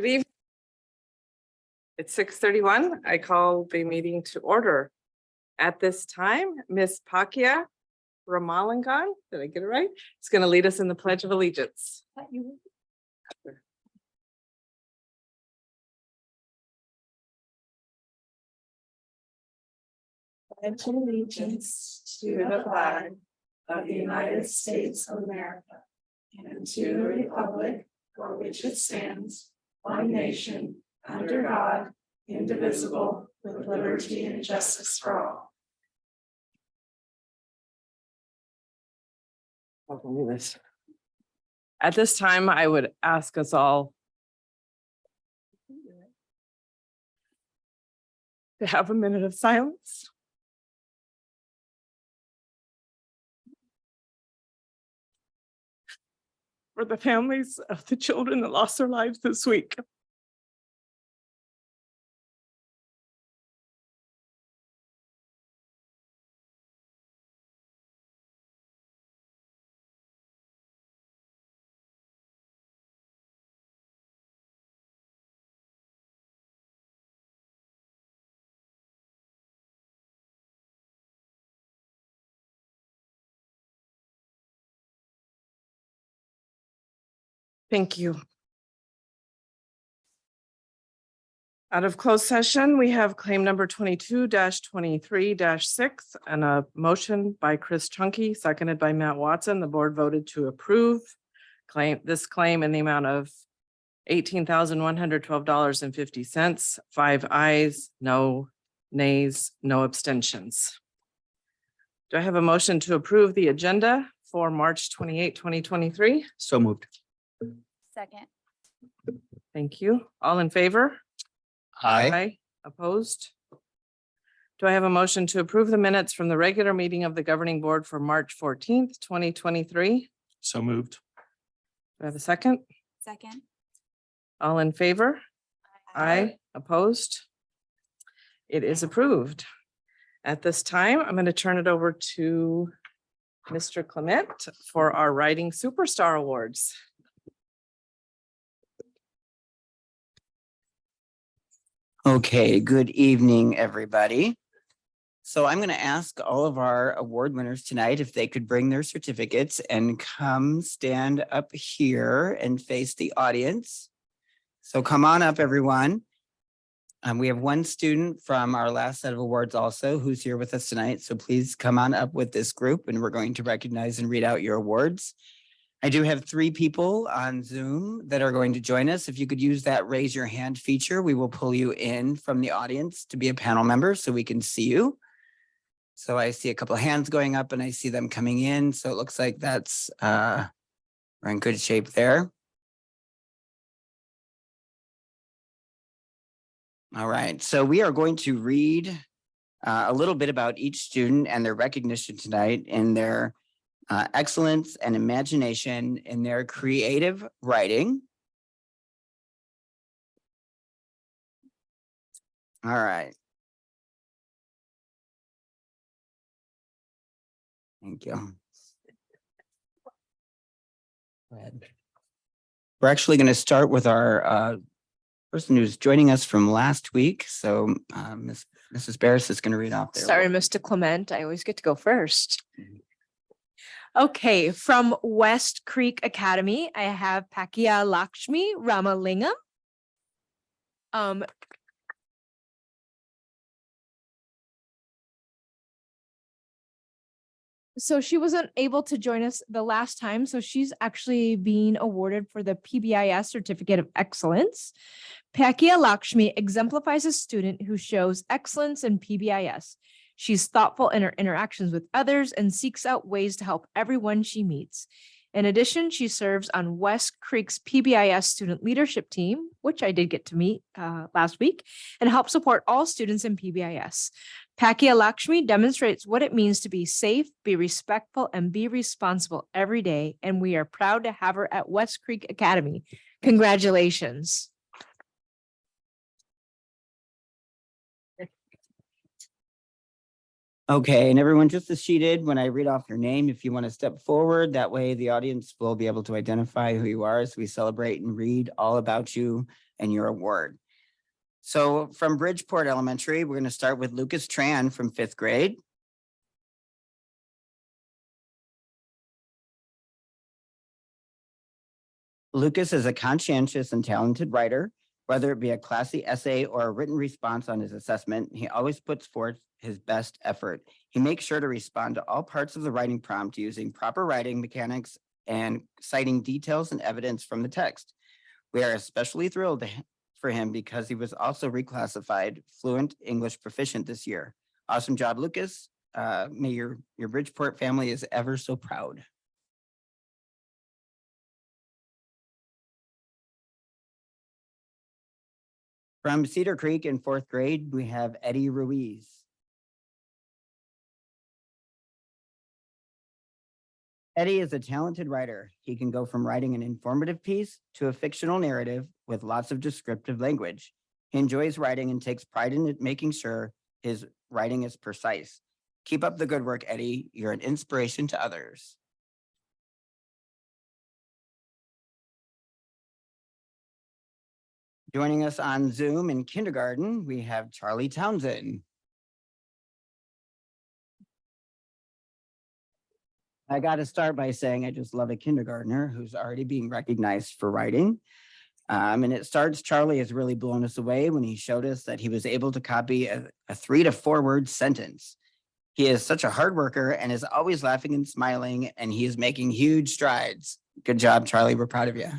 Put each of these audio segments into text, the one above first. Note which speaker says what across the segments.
Speaker 1: Good evening. It's 6:31. I call the meeting to order. At this time, Ms. Pakia Ramalangan, did I get it right? Is going to lead us in the Pledge of Allegiance.
Speaker 2: Pledge allegiance to the flag of the United States of America and to the republic for which it stands, one nation, under God, indivisible, with liberty and justice for all.
Speaker 1: At this time, I would ask us all to have a minute of silence. For the families of the children that lost their lives this week. Thank you. Out of closed session, we have claim number 22-23-6 and a motion by Chris Chunky, seconded by Matt Watson. The board voted to approve this claim in the amount of $18,112.50. 5 ayes, no nays, no abstentions. Do I have a motion to approve the agenda for March 28, 2023?
Speaker 3: So moved.
Speaker 4: Second.
Speaker 1: Thank you. All in favor?
Speaker 3: Aye.
Speaker 1: Opposed? Do I have a motion to approve the minutes from the regular meeting of the governing board for March 14th, 2023?
Speaker 3: So moved.
Speaker 1: Do I have a second?
Speaker 4: Second.
Speaker 1: All in favor? Aye. Opposed? It is approved. At this time, I'm going to turn it over to Mr. Clement for our Writing Superstar Awards.
Speaker 5: Okay, good evening, everybody. So I'm going to ask all of our award winners tonight if they could bring their certificates and come stand up here and face the audience. So come on up, everyone. We have one student from our last set of awards also who's here with us tonight. So please come on up with this group and we're going to recognize and read out your awards. I do have 3 people on Zoom that are going to join us. If you could use that raise your hand feature, we will pull you in from the audience to be a panel member so we can see you. So I see a couple of hands going up and I see them coming in. So it looks like that's we're in good shape there. All right, so we are going to read a little bit about each student and their recognition tonight in their excellence and imagination in their creative writing. All right. Thank you. Go ahead. We're actually going to start with our person who's joining us from last week. So Mrs. Barris is going to read off there.
Speaker 6: Sorry, Mr. Clement, I always get to go first. Okay, from West Creek Academy, I have Pakia Lakshmi Ramalingam. So she wasn't able to join us the last time, so she's actually being awarded for the PBIS Certificate of Excellence. Pakia Lakshmi exemplifies a student who shows excellence in PBIS. She's thoughtful in her interactions with others and seeks out ways to help everyone she meets. In addition, she serves on West Creek's PBIS student leadership team, which I did get to meet last week, and help support all students in PBIS. Pakia Lakshmi demonstrates what it means to be safe, be respectful, and be responsible every day, and we are proud to have her at West Creek Academy. Congratulations.
Speaker 5: Okay, and everyone just as she did, when I read off your name, if you want to step forward, that way the audience will be able to identify who you are as we celebrate and read all about you and your award. So from Bridgeport Elementary, we're going to start with Lucas Tran from 5th grade. Lucas is a conscientious and talented writer. Whether it be a classy essay or a written response on his assessment, he always puts forth his best effort. He makes sure to respond to all parts of the writing prompt using proper writing mechanics and citing details and evidence from the text. We are especially thrilled for him because he was also reclassified fluent English proficient this year. Awesome job, Lucas. May your Bridgeport family is ever so proud. From Cedar Creek in 4th grade, we have Eddie Ruiz. Eddie is a talented writer. He can go from writing an informative piece to a fictional narrative with lots of descriptive language. He enjoys writing and takes pride in making sure his writing is precise. Keep up the good work, Eddie. You're an inspiration to others. Joining us on Zoom in kindergarten, we have Charlie Townsend. I got to start by saying I just love a kindergartner who's already being recognized for writing. And it starts, Charlie has really blown us away when he showed us that he was able to copy a 3 to 4 word sentence. He is such a hard worker and is always laughing and smiling, and he is making huge strides. Good job, Charlie. We're proud of you.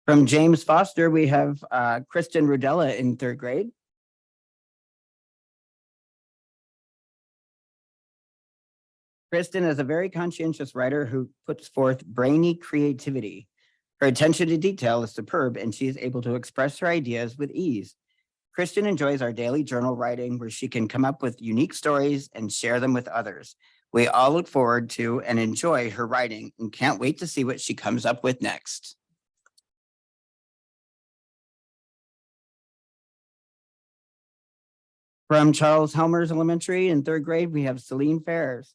Speaker 5: From James Foster, we have Kristen Rudella in 3rd grade. Kristen is a very conscientious writer who puts forth brainy creativity. Her attention to detail is superb, and she is able to express her ideas with ease. Kristen enjoys our daily journal writing where she can come up with unique stories and share them with others. We all look forward to and enjoy her writing and can't wait to see what she comes up with next. From Charles Helmers Elementary in 3rd grade, we have Celine Ferris.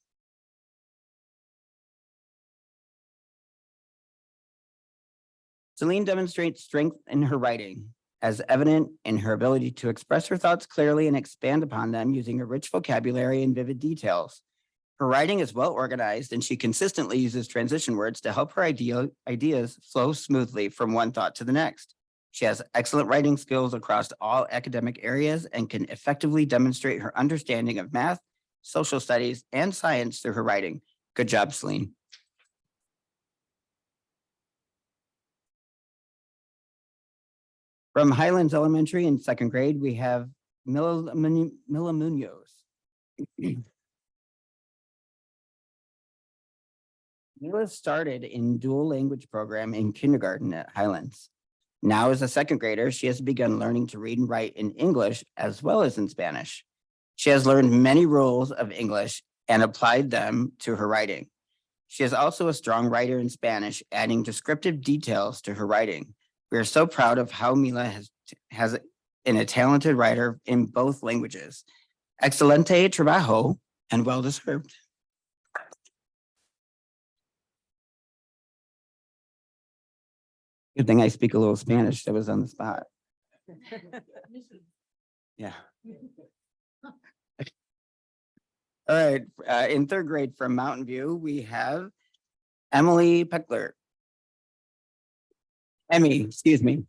Speaker 5: Celine demonstrates strength in her writing, as evident in her ability to express her thoughts clearly and expand upon them using a rich vocabulary and vivid details. Her writing is well organized, and she consistently uses transition words to help her ideas flow smoothly from one thought to the next. She has excellent writing skills across all academic areas and can effectively demonstrate her understanding of math, social studies, and science through her writing. Good job, Celine. From Highlands Elementary in 2nd grade, we have Mila Munoz. Mila started in dual language program in kindergarten at Highlands. Now as a 2nd grader, she has begun learning to read and write in English as well as in Spanish. She has learned many rules of English and applied them to her writing. She is also a strong writer in Spanish, adding descriptive details to her writing. We are so proud of how Mila has been a talented writer in both languages. Excelente trabajo and well deserved. Good thing I speak a little Spanish. That was on the spot. Yeah. All right. In 3rd grade from Mountain View, we have Emily Peckler. Emmy, excuse me.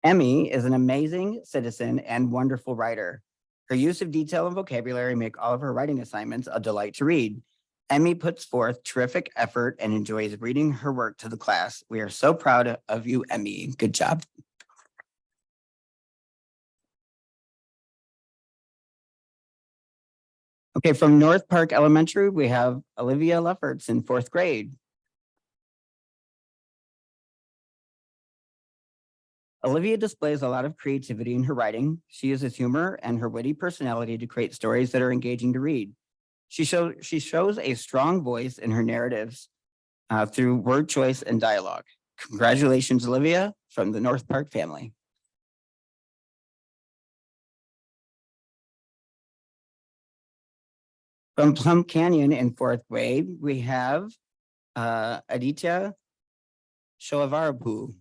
Speaker 5: Emmy is an amazing citizen and wonderful writer. Her use of detail and vocabulary make all of her writing assignments a delight to read. Emmy puts forth terrific effort and enjoys reading her work to the class. We are so proud of you, Emmy. Good job. Okay, from North Park Elementary, we have Olivia Lefferts in 4th grade. Olivia displays a lot of creativity in her writing. She uses humor and her witty personality to create stories that are engaging to read. She shows a strong voice in her narratives through word choice and dialogue. Congratulations, Olivia, from the North Park family. From Plum Canyon in fourth grade, we have Aditya Shoavarapu.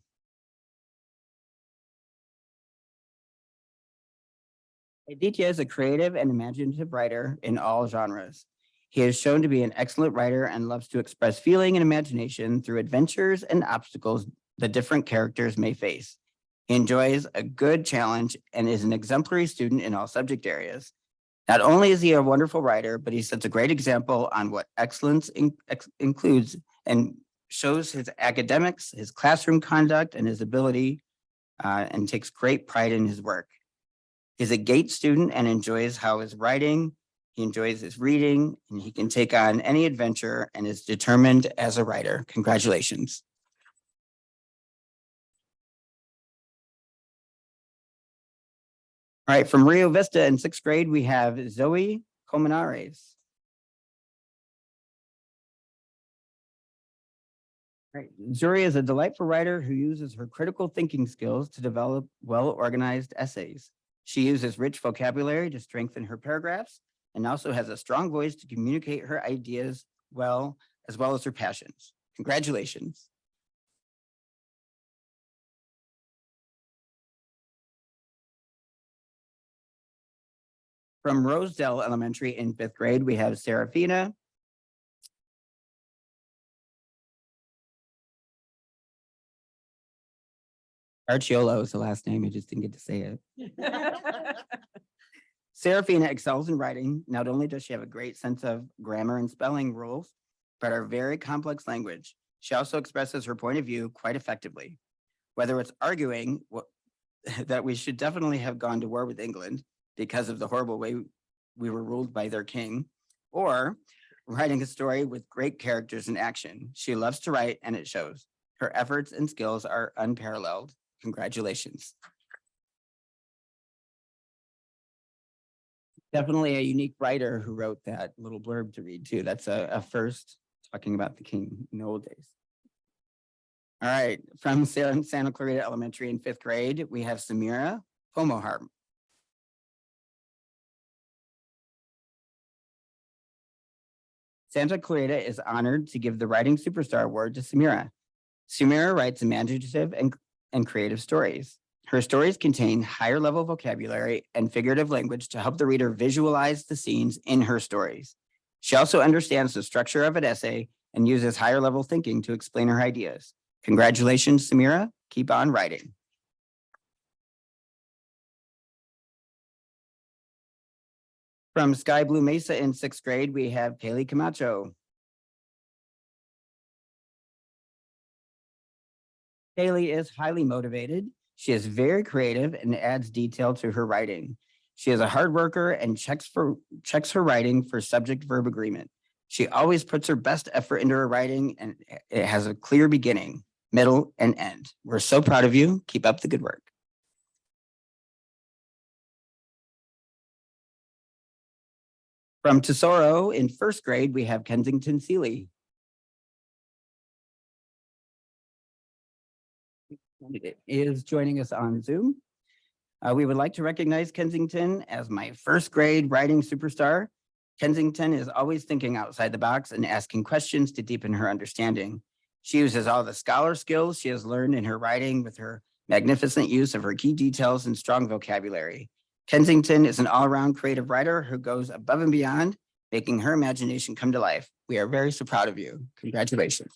Speaker 5: Aditya is a creative and imaginative writer in all genres. He is shown to be an excellent writer and loves to express feeling and imagination through adventures and obstacles the different characters may face. He enjoys a good challenge and is an exemplary student in all subject areas. Not only is he a wonderful writer, but he sets a great example on what excellence includes and shows his academics, his classroom conduct, and his ability, and takes great pride in his work. He's a GATE student and enjoys his writing, he enjoys his reading, and he can take on any adventure and is determined as a writer. Congratulations. All right, from Rio Vista in sixth grade, we have Zoe Colmenares. Right. Zuri is a delightful writer who uses her critical thinking skills to develop well-organized essays. She uses rich vocabulary to strengthen her paragraphs and also has a strong voice to communicate her ideas well, as well as her passions. Congratulations. From Rosedale Elementary in fifth grade, we have Serafina Archiolo is the last name. I just didn't get to say it. Serafina excels in writing. Not only does she have a great sense of grammar and spelling rules, but her very complex language. She also expresses her point of view quite effectively. Whether it's arguing that we should definitely have gone to war with England because of the horrible way we were ruled by their king, or writing a story with great characters and action. She loves to write, and it shows. Her efforts and skills are unparalleled. Congratulations. Definitely a unique writer who wrote that little blurb to read too. That's a first, talking about the king in the old days. All right, from Santa Clarita Elementary in fifth grade, we have Samira Pomohar. Santa Clarita is honored to give the Writing Superstar Award to Samira. Samira writes imaginative and creative stories. Her stories contain higher level vocabulary and figurative language to help the reader visualize the scenes in her stories. She also understands the structure of an essay and uses higher level thinking to explain her ideas. Congratulations, Samira. Keep on writing. From Sky Blue Mesa in sixth grade, we have Kaylee Camacho. Kaylee is highly motivated. She is very creative and adds detail to her writing. She is a hard worker and checks her writing for subject-verb agreement. She always puts her best effort into her writing, and it has a clear beginning, middle, and end. We're so proud of you. Keep up the good work. From Tesoro in first grade, we have Kensington Seeley. Is joining us on Zoom. We would like to recognize Kensington as my first grade writing superstar. Kensington is always thinking outside the box and asking questions to deepen her understanding. She uses all the scholar skills she has learned in her writing with her magnificent use of her key details and strong vocabulary. Kensington is an all-around creative writer who goes above and beyond, making her imagination come to life. We are very so proud of you. Congratulations.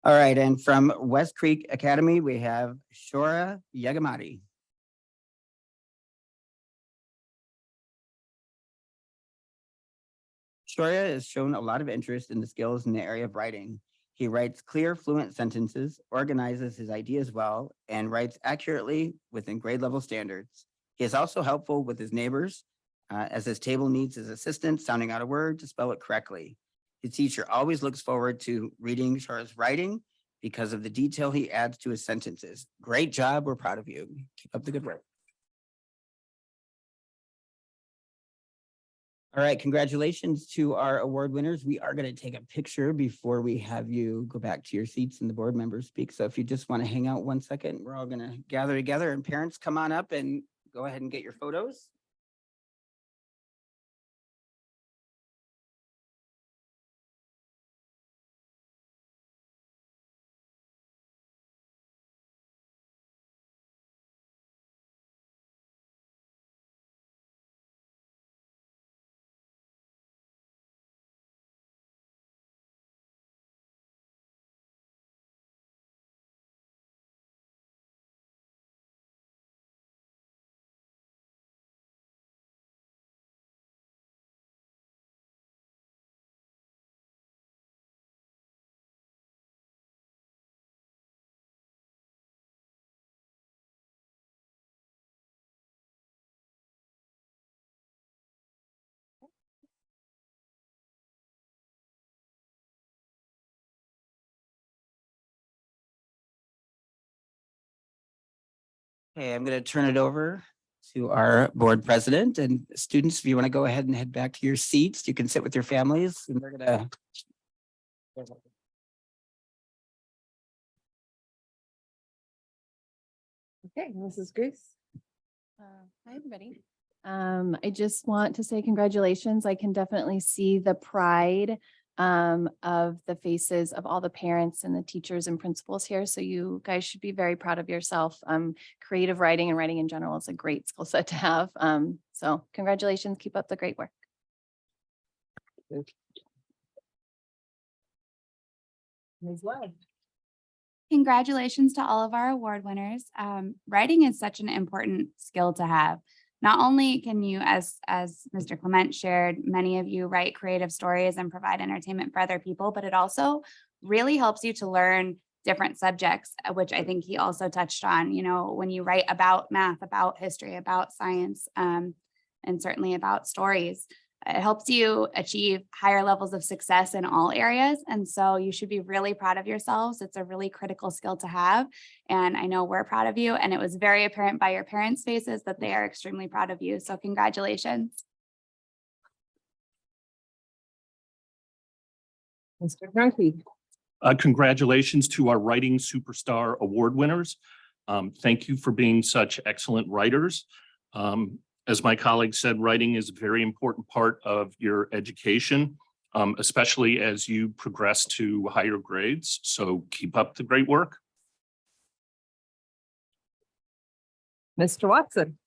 Speaker 5: All right, and from West Creek Academy, we have Shora Yagamati. Shora has shown a lot of interest in the skills in the area of writing. He writes clear, fluent sentences, organizes his ideas well, and writes accurately within grade level standards. He is also helpful with his neighbors, as his table needs his assistance sounding out a word to spell it correctly. His teacher always looks forward to reading Shora's writing because of the detail he adds to his sentences. Great job. We're proud of you. Keep up the good work. All right, congratulations to our award winners. We are going to take a picture before we have you go back to your seats and the board members speak. So if you just want to hang out 1 second, we're all going to gather together, and parents, come on up and go ahead and get your photos. Okay, I'm going to turn it over to our board president, and students, if you want to go ahead and head back to your seats, you can sit with your families, and we're going to.
Speaker 1: Okay, Mrs. Grace.
Speaker 7: Hi, everybody. I just want to say congratulations. I can definitely see the pride of the faces of all the parents and the teachers and principals here. So you guys should be very proud of yourself. Creative writing and writing in general is a great skill set to have. So congratulations. Keep up the great work.
Speaker 1: Ms. Love.
Speaker 4: Congratulations to all of our award winners. Writing is such an important skill to have. Not only can you, as Mr. Clement shared, many of you write creative stories and provide entertainment for other people, but it also really helps you to learn different subjects, which I think he also touched on. You know, when you write about math, about history, about science, and certainly about stories, it helps you achieve higher levels of success in all areas. And so you should be really proud of yourselves. It's a really critical skill to have. And I know we're proud of you. And it was very apparent by your parents' faces that they are extremely proud of you. So congratulations.
Speaker 1: Mr. Grunke.
Speaker 3: Congratulations to our Writing Superstar Award winners. Thank you for being such excellent writers. As my colleague said, writing is a very important part of your education, especially as you progress to higher grades. So keep up the great work.
Speaker 1: Mr. Watson.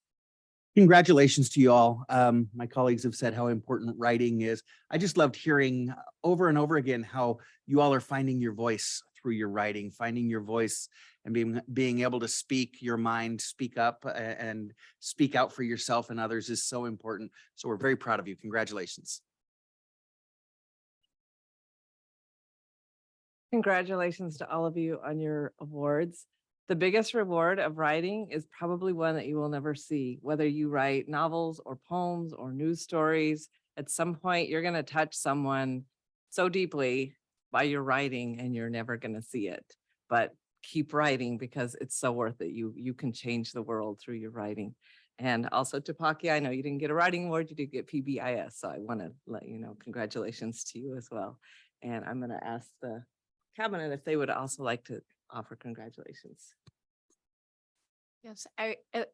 Speaker 8: Congratulations to you all. My colleagues have said how important writing is. I just loved hearing over and over again how you all are finding your voice through your writing, finding your voice and being able to speak your mind, speak up and speak out for yourself and others is so important. So we're very proud of you. Congratulations.
Speaker 1: Congratulations to all of you on your awards. The biggest reward of writing is probably one that you will never see, whether you write novels or poems or news stories. At some point, you're going to touch someone so deeply by your writing and you're never going to see it. But keep writing because it's so worth it. You can change the world through your writing. And also to Paki, I know you didn't get a writing award, you did get PBIS. So I want to let you know, congratulations to you as well. And I'm going to ask the cabinet if they would also like to offer congratulations.
Speaker 6: Yes,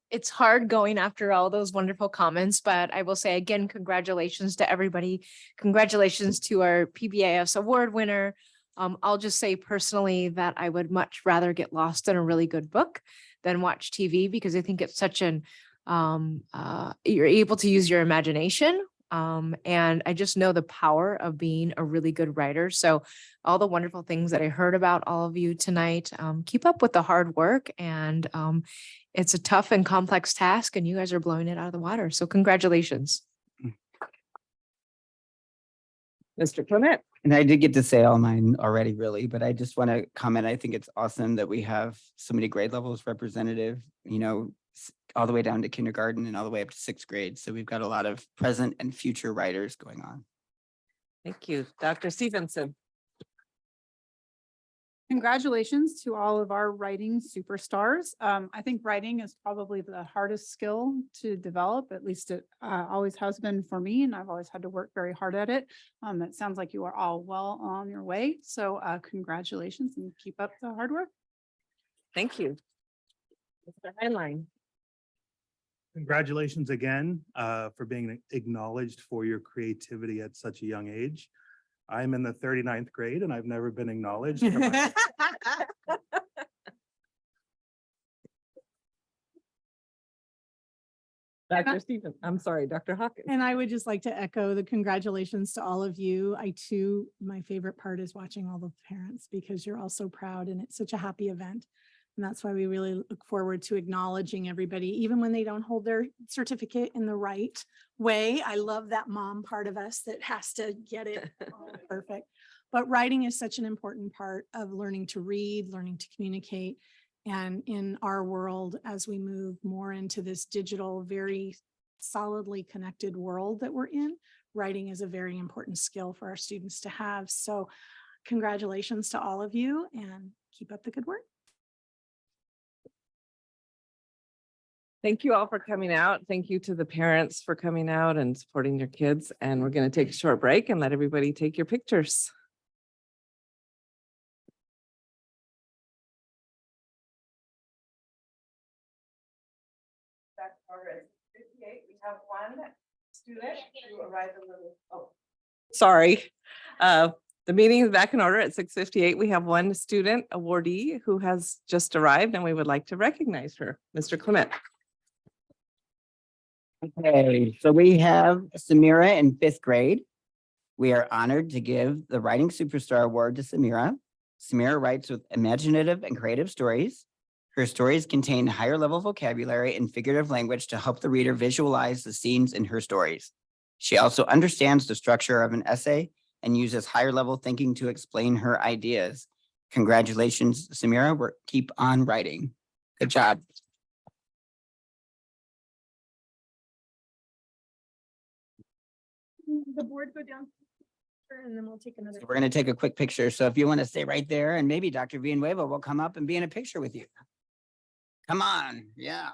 Speaker 6: it's hard going after all those wonderful comments, but I will say again, congratulations to everybody. Congratulations to our PBIS award winner. I'll just say personally that I would much rather get lost in a really good book than watch TV because I think it's such an, you're able to use your imagination. And I just know the power of being a really good writer. So all the wonderful things that I heard about all of you tonight, keep up with the hard work and it's a tough and complex task and you guys are blowing it out of the water. So congratulations.
Speaker 1: Mr. Clement.
Speaker 5: And I did get to say all mine already, really, but I just want to comment. I think it's awesome that we have so many grade levels representative, you know, all the way down to kindergarten and all the way up to 6th grade. So we've got a lot of present and future writers going on.
Speaker 1: Thank you. Dr. Stevenson.
Speaker 9: Congratulations to all of our writing superstars. I think writing is probably the hardest skill to develop, at least it always has been for me, and I've always had to work very hard at it. It sounds like you are all well on your way. So congratulations and keep up the hard work.
Speaker 1: Thank you. Mr. Heinlein.
Speaker 10: Congratulations again for being acknowledged for your creativity at such a young age. I'm in the 39th grade and I've never been acknowledged. for my-
Speaker 1: Dr. Stephen, I'm sorry, Dr. Hawkins.
Speaker 11: And I would just like to echo the congratulations to all of you. I too, my favorite part is watching all the parents because you're all so proud and it's such a happy event. And that's why we really look forward to acknowledging everybody, even when they don't hold their certificate in the right way. I love that mom part of us that has to get it all perfect. But writing is such an important part of learning to read, learning to communicate. And in our world, as we move more into this digital, very solidly connected world that we're in, writing is a very important skill for our students to have. So congratulations to all of you and keep up the good work.
Speaker 1: Thank you all for coming out. Thank you to the parents for coming out and supporting your kids. And we're going to take a short break and let everybody take your pictures. We have one student who arrived a little. Oh, sorry. The meeting is back in order at 6:58. We have one student awardee who has just arrived and we would like to recognize her. Mr. Clement.
Speaker 5: Okay, so we have Samira in 5th grade. We are honored to give the Writing Superstar Award to Samira. Samira writes with imaginative and creative stories. Her stories contain higher level vocabulary and figurative language to help the reader visualize the scenes in her stories. She also understands the structure of an essay and uses higher level thinking to explain her ideas. Congratulations, Samira. Keep on writing. Good job.
Speaker 11: The board go down and then we'll take another.
Speaker 5: So we're going to take a quick picture. So if you want to stay right there and maybe Dr. Villanueva will come up and be in a picture with you. Come on. Yeah.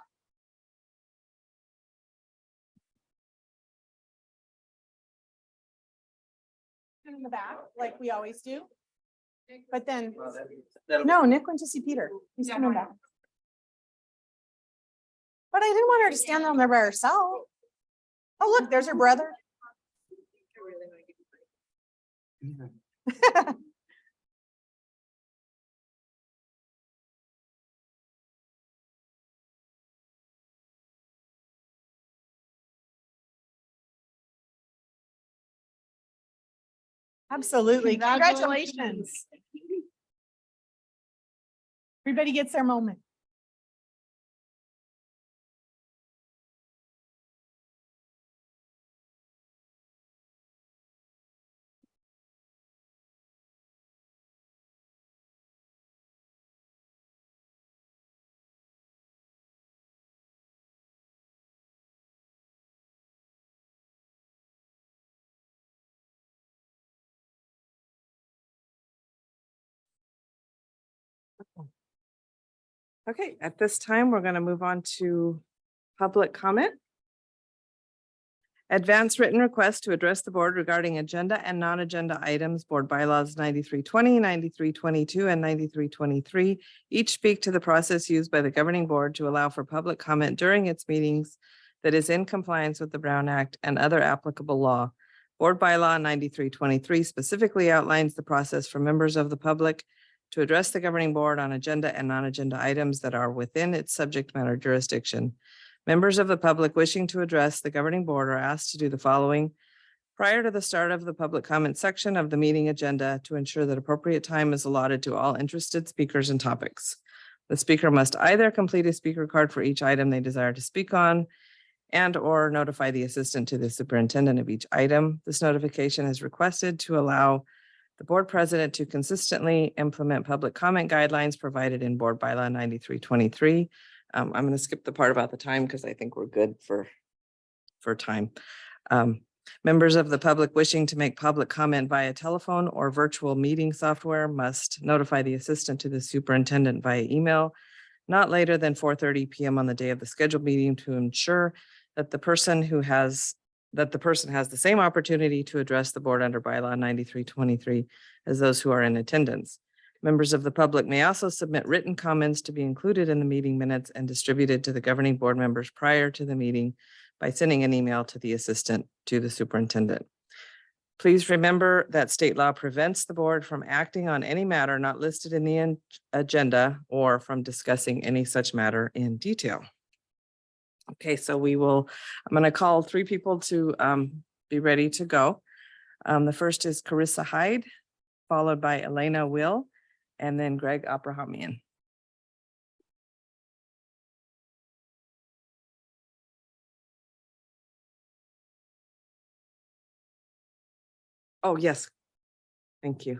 Speaker 11: In the back, like we always do. But then, no, Nick went to see Peter. He's coming back. But I didn't want her to stand down there by herself. Oh, look, there's her brother. Absolutely. Congratulations. Everybody gets their moment.
Speaker 1: Okay, at this time, we're going to move on to public comment. Advance written request to address the board regarding agenda and non-agenda items, board bylaws 9320, 9322, and 9323. Each speak to the process used by the governing board to allow for public comment during its meetings that is in compliance with the Brown Act and other applicable law. Board bylaw 9323 specifically outlines the process for members of the public to address the governing board on agenda and non-agenda items that are within its subject matter jurisdiction. Members of the public wishing to address the governing board are asked to do the following prior to the start of the public comment section of the meeting agenda to ensure that appropriate time is allotted to all interested speakers and topics. The speaker must either complete a speaker card for each item they desire to speak on and or notify the assistant to the superintendent of each item. This notification is requested to allow the board president to consistently implement public comment guidelines provided in board bylaw 9323. I'm going to skip the part about the time because I think we're good for time. Members of the public wishing to make public comment via telephone or virtual meeting software must notify the assistant to the superintendent via email not later than 4:30 p.m. on the day of the scheduled meeting to ensure that the person has the same opportunity to address the board under bylaw 9323 as those who are in attendance. Members of the public may also submit written comments to be included in the meeting minutes and distributed to the governing board members prior to the meeting by sending an email to the assistant to the superintendent. Please remember that state law prevents the board from acting on any matter not listed in the agenda or from discussing any such matter in detail. Okay, so I'm going to call 3 people to be ready to go. The first is Carissa Hyde, followed by Elena Will, and then Greg Abrahamian. Oh, yes. Thank you.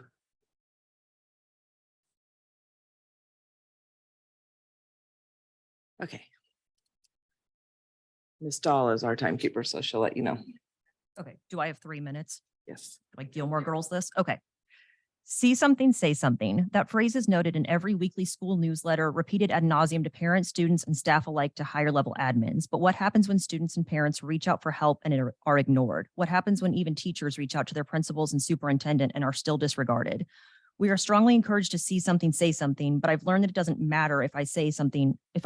Speaker 1: Okay. Ms. Dahl is our timekeeper, so she'll let you know.
Speaker 12: Okay, do I have 3 minutes?
Speaker 1: Yes.
Speaker 12: Like Gilmore Girls this? Okay. See something, say something. That phrase is noted in every weekly school newsletter, repeated ad nauseum to parents, students, and staff alike to higher level admins. But what happens when students and parents reach out for help and are ignored? What happens when even teachers reach out to their principals and superintendent and are still disregarded? We are strongly encouraged to see something, say something, but I've learned that it doesn't matter if I say something, if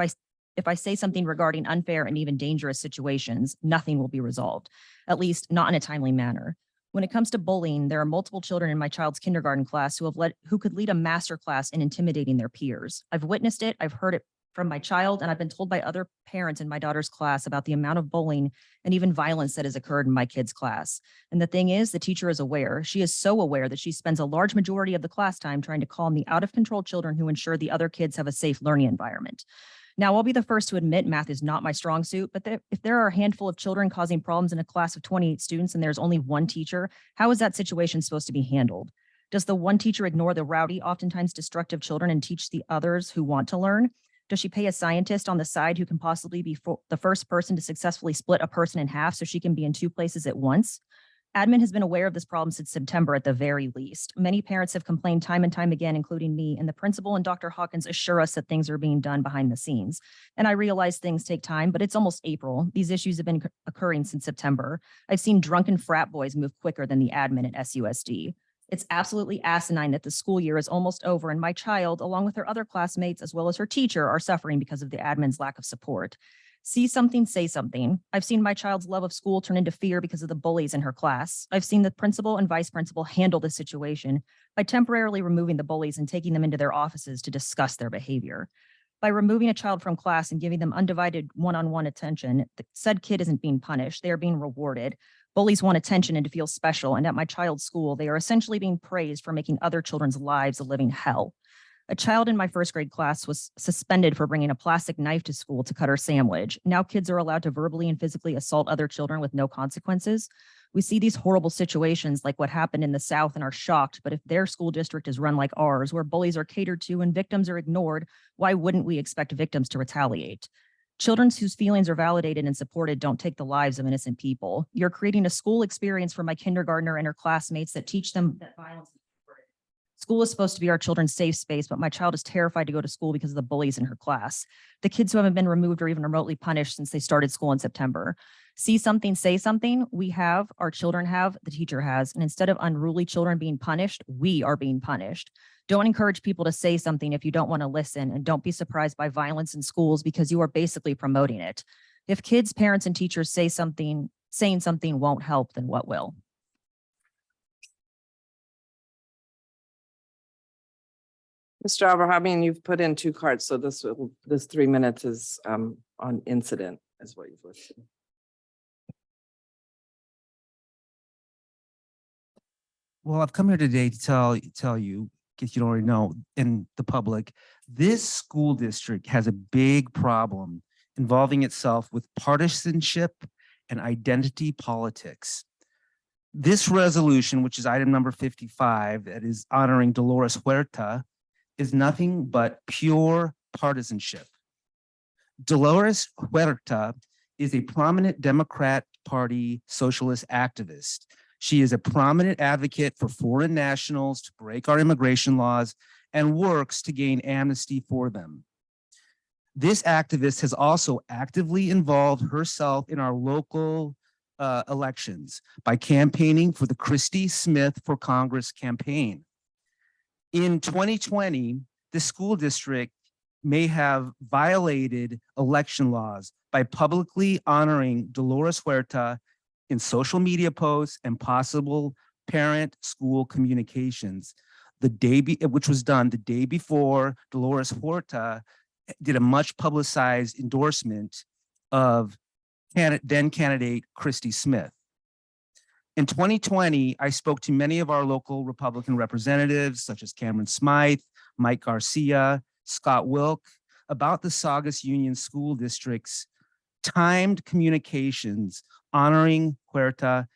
Speaker 12: I say something regarding unfair and even dangerous situations, nothing will be resolved, at least not in a timely manner. When it comes to bullying, there are multiple children in my child's kindergarten class who could lead a master class in intimidating their peers. I've witnessed it, I've heard it from my child, and I've been told by other parents in my daughter's class about the amount of bullying and even violence that has occurred in my kid's class. And the thing is, the teacher is aware. She is so aware that she spends a large majority of the class time trying to calm the out of control children who ensure the other kids have a safe learning environment. Now, I'll be the first to admit math is not my strong suit, but if there are a handful of children causing problems in a class of 28 students and there's only one teacher, how is that situation supposed to be handled? Does the one teacher ignore the rowdy, oftentimes destructive children and teach the others who want to learn? Does she pay a scientist on the side who can possibly be the first person to successfully split a person in half so she can be in 2 places at once? Admin has been aware of this problem since September at the very least. Many parents have complained time and time again, including me, and the principal and Dr. Hawkins assure us that things are being done behind the scenes. And I realize things take time, but it's almost April. These issues have been occurring since September. I've seen drunken frat boys move quicker than the admin at SUSD. It's absolutely asinine that the school year is almost over and my child, along with her other classmates, as well as her teacher, are suffering because of the admin's lack of support. See something, say something. I've seen my child's love of school turn into fear because of the bullies in her class. I've seen the principal and vice principal handle the situation by temporarily removing the bullies and taking them into their offices to discuss their behavior. By removing a child from class and giving them undivided one-on-one attention, the said kid isn't being punished, they are being rewarded. Bullies want attention and to feel special, and at my child's school, they are essentially being praised for making other children's lives a living hell. A child in my first grade class was suspended for bringing a plastic knife to school to cut her sandwich. Now kids are allowed to verbally and physically assault other children with no consequences. We see these horrible situations like what happened in the South and are shocked, but if their school district is run like ours, where bullies are catered to and victims are ignored, why wouldn't we expect victims to retaliate? Children whose feelings are validated and supported don't take the lives of innocent people. You're creating a school experience for my kindergartner and her classmates that teach them that violence is rewarded. School is supposed to be our children's safe space, but my child is terrified to go to school because of the bullies in her class. The kids who haven't been removed or even remotely punished since they started school in September. See something, say something. We have, our children have, the teacher has, and instead of unruly children being punished, we are being punished. Don't encourage people to say something if you don't want to listen, and don't be surprised by violence in schools because you are basically promoting it. If kids, parents, and teachers say something, saying something won't help, then what will?
Speaker 1: Mr. Abrahamian, you've put in 2 cards, so this 3 minutes is on incident is what you've listed.
Speaker 8: Well, I've come here today to tell you, in case you don't already know, in the public, this school district has a big problem involving itself with partisanship and identity politics. This resolution, which is item number 55, that is honoring Dolores Huerta, is nothing but pure partisanship. Dolores Huerta is a prominent Democrat Party socialist activist. She is a prominent advocate for foreign nationals to break our immigration laws and works to gain amnesty for them. This activist has also actively involved herself in our local elections by campaigning for the Christy Smith for Congress campaign.
Speaker 13: In 2020, the school district may have violated election laws by publicly honoring Dolores Huerta in social media posts and possible parent-school communications. Which was done the day before Dolores Huerta did a much publicized endorsement of then candidate Christy Smith. In 2020, I spoke to many of our local Republican representatives, such as Cameron Smythe, Mike Garcia, Scott Wilk, about the Saugus Union School District's timed communications honoring Huerta,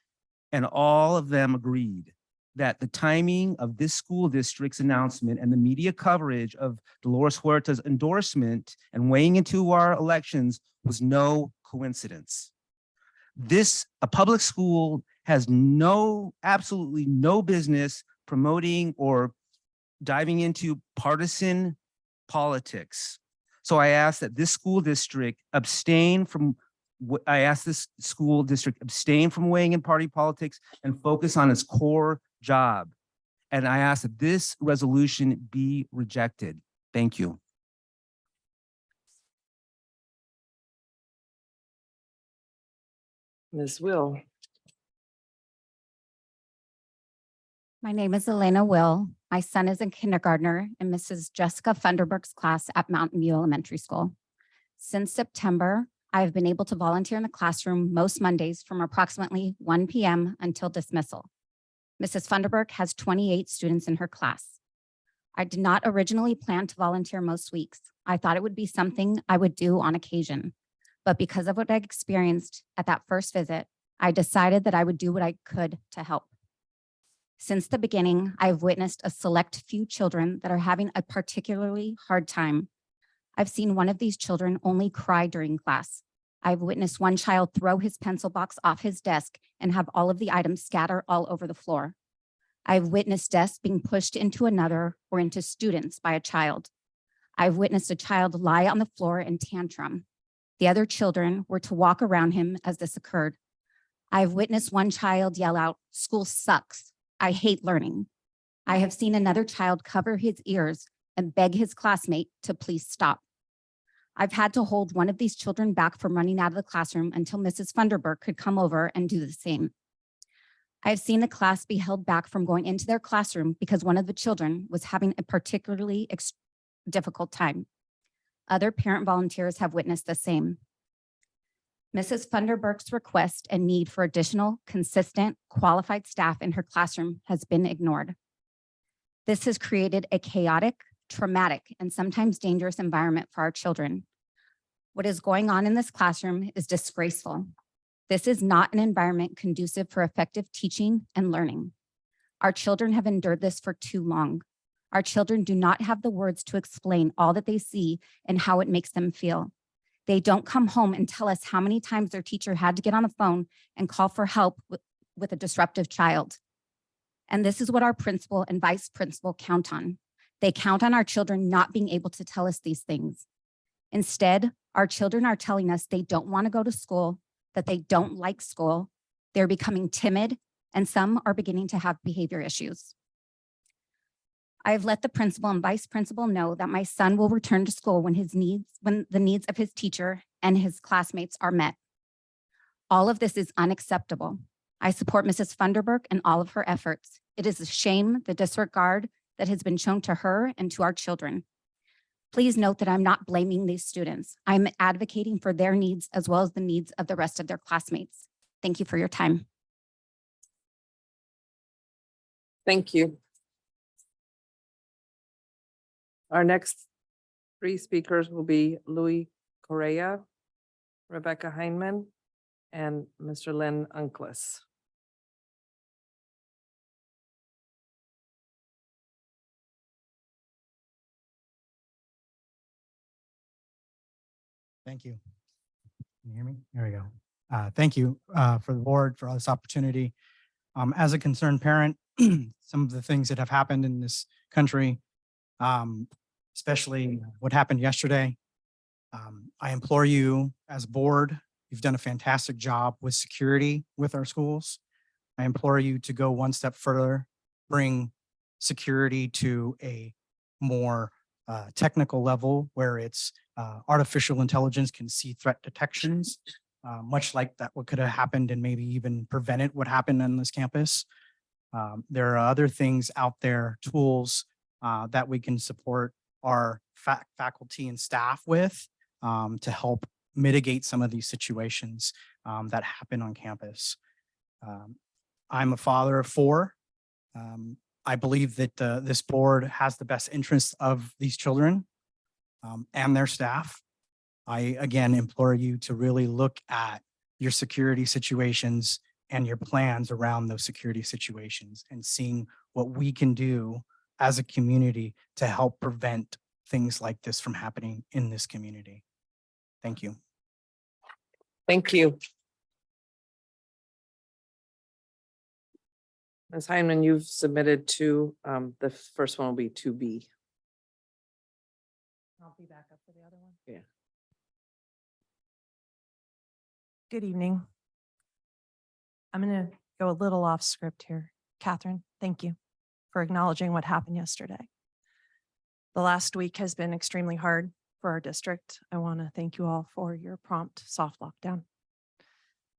Speaker 13: and all of them agreed that the timing of this school district's announcement and the media coverage of Dolores Huerta's endorsement and weighing into our elections was no coincidence. A public school has absolutely no business promoting or diving into partisan politics. So I ask that this school district abstain from weighing in party politics and focus on its core job. And I ask that this resolution be rejected. Thank you.
Speaker 1: Ms. Will.
Speaker 4: My name is Elena Will. My son is a kindergartner in Mrs. Jessica Funderburg's class at Mountain View Elementary School. Since September, I have been able to volunteer in the classroom most Mondays from approximately 1 p.m. until dismissal. Mrs. Funderburg has 28 students in her class. I did not originally plan to volunteer most weeks. I thought it would be something I would do on occasion. But because of what I experienced at that first visit, I decided that I would do what I could to help. Since the beginning, I have witnessed a select few children that are having a particularly hard time. I've seen one of these children only cry during class. I've witnessed one child throw his pencil box off his desk and have all of the items scatter all over the floor. I've witnessed desks being pushed into another or into students by a child. I've witnessed a child lie on the floor and tantrum. The other children were to walk around him as this occurred. I've witnessed one child yell out, "School sucks. I hate learning." I have seen another child cover his ears and beg his classmate to please stop. I've had to hold one of these children back from running out of the classroom until Mrs. Funderburg could come over and do the same. I've seen the class be held back from going into their classroom because one of the children was having a particularly difficult time. Other parent volunteers have witnessed the same. Mrs. Funderburg's request and need for additional, consistent, qualified staff in her classroom has been ignored. This has created a chaotic, traumatic, and sometimes dangerous environment for our children. What is going on in this classroom is disgraceful. This is not an environment conducive for effective teaching and learning. Our children have endured this for too long. Our children do not have the words to explain all that they see and how it makes them feel. They don't come home and tell us how many times their teacher had to get on the phone and call for help with a disruptive child. And this is what our principal and vice principal count on. They count on our children not being able to tell us these things. Instead, our children are telling us they don't want to go to school, that they don't like school, they're becoming timid, and some are beginning to have behavior issues. I have let the principal and vice principal know that my son will return to school when the needs of his teacher and his classmates are met. All of this is unacceptable. I support Mrs. Funderburg and all of her efforts. It is a shame the disregard that has been shown to her and to our children. Please note that I'm not blaming these students. I'm advocating for their needs as well as the needs of the rest of their classmates. Thank you for your time.
Speaker 1: Thank you. Our next three speakers will be Louis Correa, Rebecca Heineman, and Mr. Lynn Uncless.
Speaker 14: Thank you. Can you hear me? There we go. Thank you for the board for this opportunity. As a concerned parent, some of the things that have happened in this country, especially what happened yesterday, I implore you as a board, you've done a fantastic job with security with our schools. I implore you to go one step further, bring security to a more technical level where it's artificial intelligence can see threat detections, much like that what could have happened and maybe even prevented what happened on this campus. There are other things out there, tools that we can support our faculty and staff with to help mitigate some of these situations that happen on campus. I'm a father of 4. I believe that this board has the best interests of these children and their staff. I again implore you to really look at your security situations and your plans around those security situations and seeing what we can do as a community to help prevent things like this from happening in this community. Thank you.
Speaker 1: Thank you. Ms. Hyman, you've submitted two. The first one will be 2B.
Speaker 15: I'll be back up for the other one.
Speaker 1: Yeah.
Speaker 15: Good evening. I'm going to go a little off script here. Catherine, thank you for acknowledging what happened yesterday. The last week has been extremely hard for our district. I want to thank you all for your prompt soft lockdown.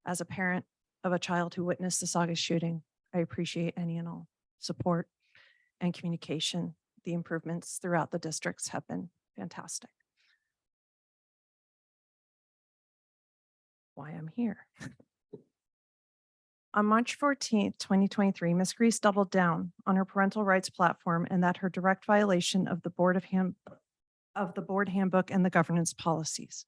Speaker 15: As a parent of a child who witnessed the Saugus shooting, I appreciate any and all support and communication. The improvements throughout the districts have been fantastic. Why I'm here. On March 14th, 2023, Ms. Grease doubled down on her parental rights platform and that her direct violation of the board handbook and the governance policies.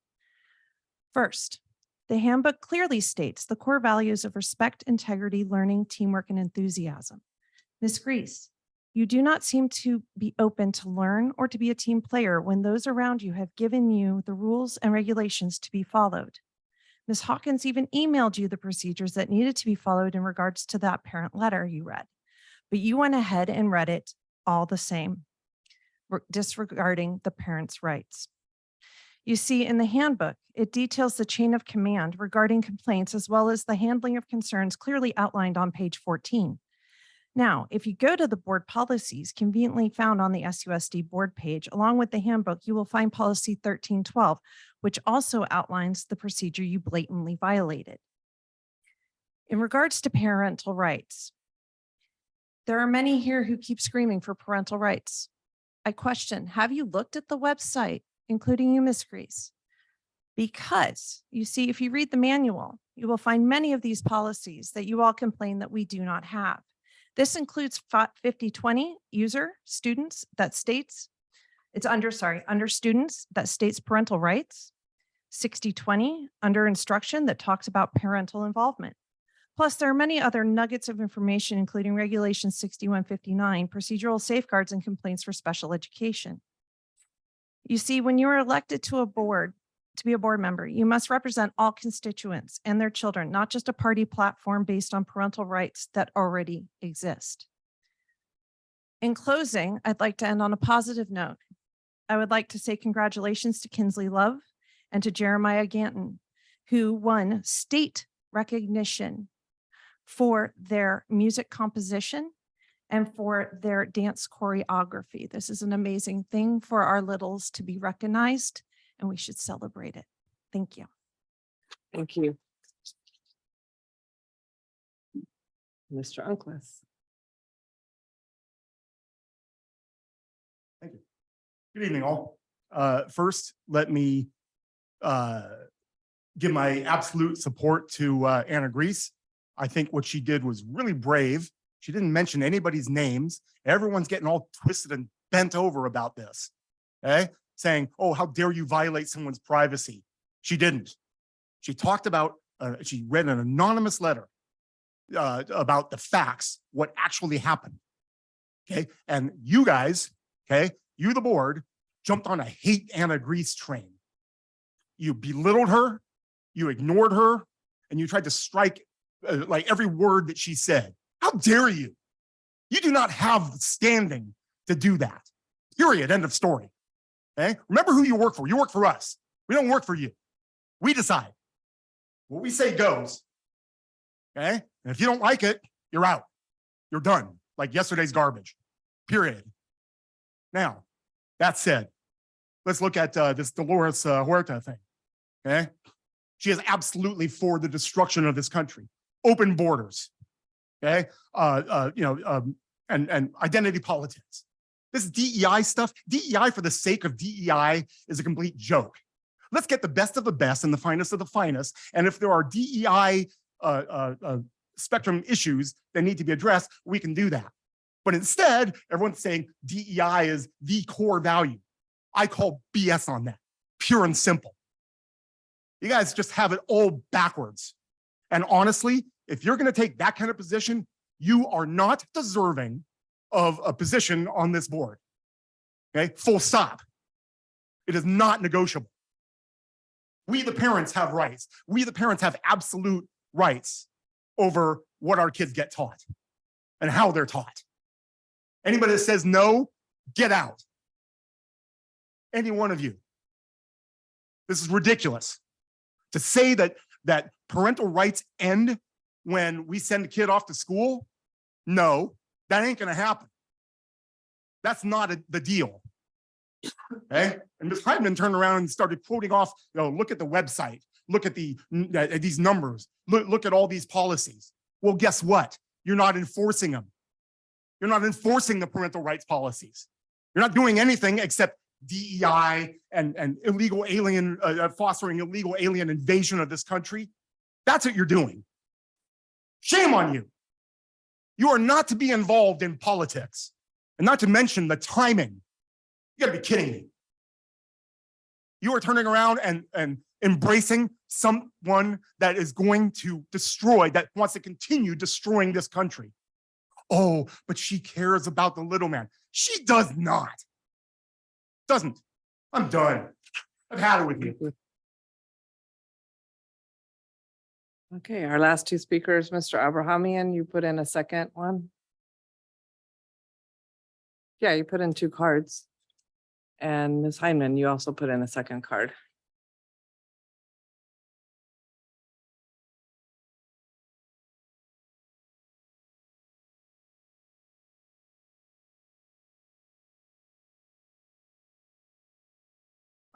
Speaker 15: First, the handbook clearly states the core values of respect, integrity, learning, teamwork, and enthusiasm. Ms. Grease, you do not seem to be open to learn or to be a team player when those around you have given you the rules and regulations to be followed. Ms. Hawkins even emailed you the procedures that needed to be followed in regards to that parent letter you read, but you went ahead and read it all the same, disregarding the parents' rights. You see, in the handbook, it details the chain of command regarding complaints as well as the handling of concerns clearly outlined on page 14. Now, if you go to the board policies conveniently found on the SUSD board page, along with the handbook, you will find policy 1312, which also outlines the procedure you blatantly violated. In regards to parental rights, there are many here who keep screaming for parental rights. I question, have you looked at the website, including you, Ms. Grease? Because you see, if you read the manual, you will find many of these policies that you all complain that we do not have. This includes 5020 user students that states, under students that states parental rights, 6020 under instruction that talks about parental involvement. Plus, there are many other nuggets of information, including Regulation 6159, procedural safeguards and complaints for special education. You see, when you are elected to a board, to be a board member, you must represent all constituents and their children, not just a party platform based on parental rights that already exist. In closing, I'd like to end on a positive note. I would like to say congratulations to Kinsley Love and to Jeremiah Ganton, who won state recognition for their music composition and for their dance choreography. This is an amazing thing for our littles to be recognized, and we should celebrate it. Thank you.
Speaker 1: Thank you. Mr. Uncliffe.
Speaker 16: Thank you. Good evening, all. First, let me give my absolute support to Anna Grease. I think what she did was really brave. She didn't mention anybody's names. Everyone's getting all twisted and bent over about this, okay? Saying, oh, how dare you violate someone's privacy? She didn't. She talked about, she read an anonymous letter about the facts, what actually happened, okay? And you guys, okay, you, the board, jumped on a hate Anna Grease train. You belittled her, you ignored her, and you tried to strike like every word that she said. How dare you? You do not have standing to do that. Period. End of story. Okay? Remember who you work for. You work for us. We don't work for you. We decide. What we say goes. Okay? And if you don't like it, you're out. You're done. Like yesterday's garbage. period. Now, that said, let's look at this Dolores Huerta thing, okay? She is absolutely for the destruction of this country, open borders, okay? And identity politics. This DEI stuff, DEI for the sake of DEI is a complete joke. Let's get the best of the best and the finest of the finest. And if there are DEI spectrum issues that need to be addressed, we can do that. But instead, everyone's saying DEI is the core value. I call BS on that, pure and simple. You guys just have it all backwards. And honestly, if you're going to take that kind of position, you are not deserving of a position on this board. Okay, full stop. It is not negotiable. We, the parents, have rights. We, the parents, have absolute rights over what our kids get taught and how they're taught. Anybody that says no, get out. Any one of you. This is ridiculous. To say that parental rights end when we send a kid off to school, no, that ain't gonna happen. That's not the deal. Okay? And Ms. Hyman turned around and started quoting off, look at the website, look at these numbers, look at all these policies. Well, guess what? You're not enforcing them. You're not enforcing the parental rights policies. You're not doing anything except DEI and illegal alien, fostering illegal alien invasion of this country. That's what you're doing. Shame on you. You are not to be involved in politics. And not to mention the timing. You gotta be kidding me. You are turning around and embracing someone that is going to destroy, that wants to continue destroying this country. Oh, but she cares about the little man. She does not. Doesn't. I'm done. I've had it with you.
Speaker 1: Okay, our last two speakers, Mr. Abrahamian, you put in a second one. Yeah, you put in 2 cards. And Ms. Hyman, you also put in a second card.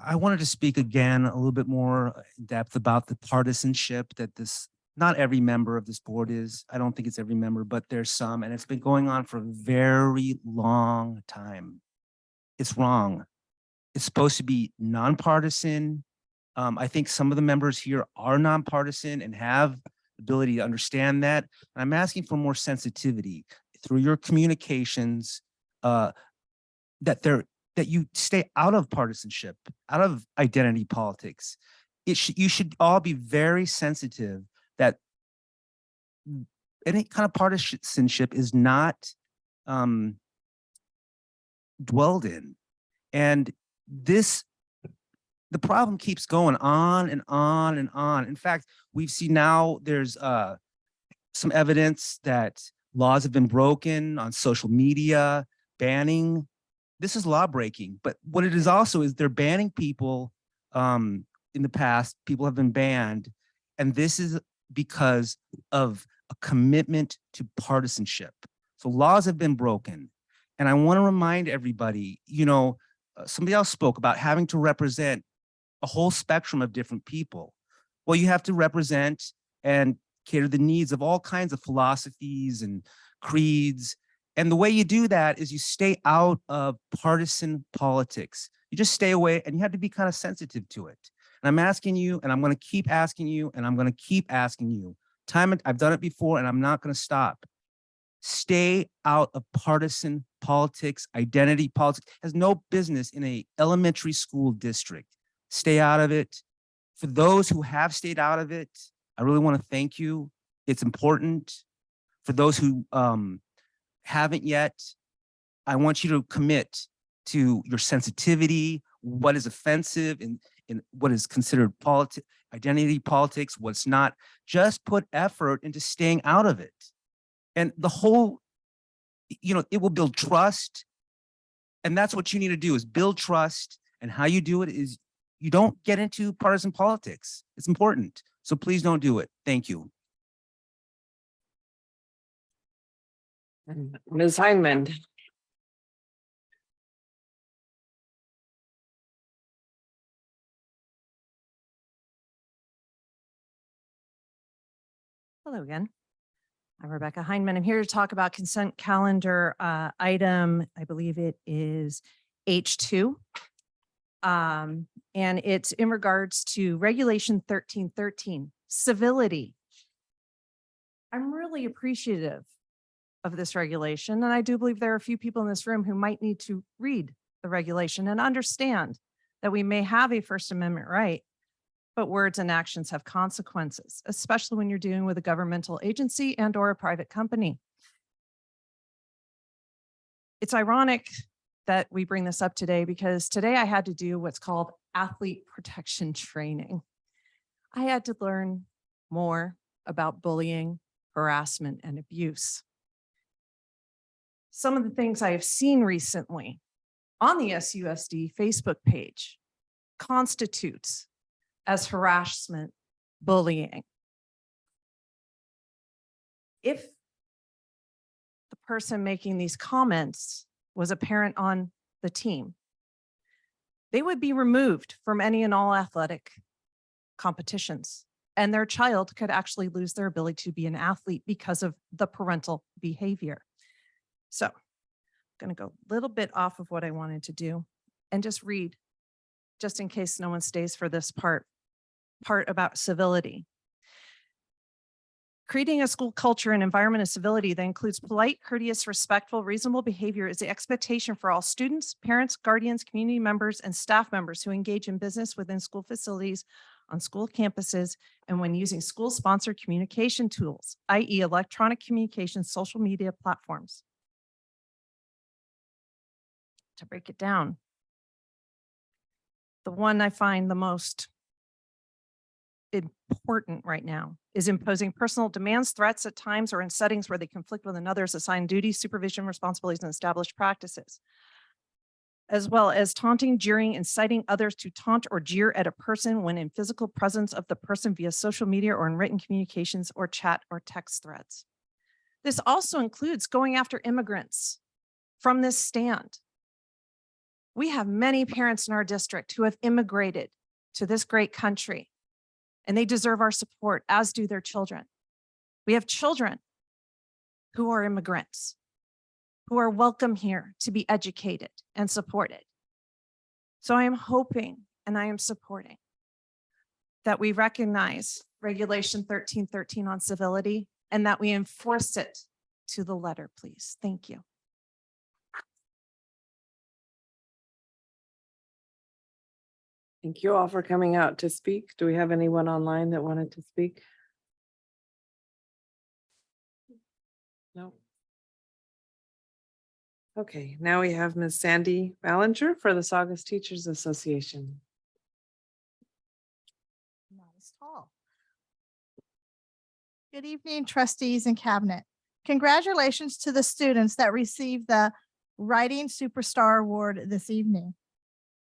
Speaker 13: I wanted to speak again a little bit more in depth about the partisanship that not every member of this board is. I don't think it's every member, but there's some, and it's been going on for a very long time. It's wrong. It's supposed to be nonpartisan. I think some of the members here are nonpartisan and have the ability to understand that. And I'm asking for more sensitivity through your communications, that you stay out of partisanship, out of identity politics. You should all be very sensitive that any kind of partisanship is not dwelled in. And the problem keeps going on and on and on. In fact, we've seen now there's some evidence that laws have been broken on social media, banning. This is law breaking, but what it is also is they're banning people. In the past, people have been banned, and this is because of a commitment to partisanship. So laws have been broken. And I want to remind everybody, somebody else spoke about having to represent a whole spectrum of different people. Well, you have to represent and cater the needs of all kinds of philosophies and creeds. And the way you do that is you stay out of partisan politics. You just stay away, and you have to be kind of sensitive to it. And I'm asking you, and I'm going to keep asking you, and I'm going to keep asking you. I've done it before, and I'm not going to stop. Stay out of partisan politics. Identity politics has no business in an elementary school district. Stay out of it. For those who have stayed out of it, I really want to thank you. It's important. For those who haven't yet, I want you to commit to your sensitivity, what is offensive and what is considered identity politics, what's not. Just put effort into staying out of it. And the whole, it will build trust. And that's what you need to do, is build trust. And how you do it is you don't get into partisan politics. It's important. So please don't do it. Thank you.
Speaker 1: Ms. Hyman.
Speaker 15: Hello again. I'm Rebecca Hindman. I'm here to talk about consent calendar item. I believe it is H2. And it's in regards to Regulation 1313, civility. I'm really appreciative of this regulation, and I do believe there are a few people in this room who might need to read the regulation and understand that we may have a First Amendment right, but words and actions have consequences, especially when you're dealing with a governmental agency and or a private company. It's ironic that we bring this up today because today I had to do what's called athlete protection training. I had to learn more about bullying, harassment, and abuse. Some of the things I have seen recently on the SUSD Facebook page constitutes as harassment, bullying. If the person making these comments was a parent on the team, they would be removed from any and all athletic competitions, and their child could actually lose their ability to be an athlete because of the parental behavior. So I'm going to go a little bit off of what I wanted to do and just read, just in case no one stays for this part about civility. Creating a school culture and environment of civility that includes polite, courteous, respectful, reasonable behavior is the expectation for all students, parents, guardians, community members, and staff members who engage in business within school facilities, on school campuses, and when using school-sponsored communication tools, i.e. electronic communication, social media platforms. To break it down, the one I find the most important right now is imposing personal demands, threats at times, or in settings where they conflict with another's assigned duties, supervision, responsibilities, and established practices, as well as taunting, jeering, inciting others to taunt or jeer at a person when in physical presence of the person via social media or in written communications or chat or text threads. This also includes going after immigrants from this stand. We have many parents in our district who have immigrated to this great country, and they deserve our support, as do their children. We have children who are immigrants, who are welcome here to be educated and supported. So I am hoping and I am supporting that we recognize Regulation 1313 on civility and that we enforce it to the letter, please. Thank you.
Speaker 1: Thank you all for coming out to speak. Do we have anyone online that wanted to speak? No. Okay, now we have Ms. Sandy Ballinger for the Saugus Teachers Association.
Speaker 11: Not as tall. Good evening, trustees and cabinet. Congratulations to the students that received the Writing Superstar Award this evening.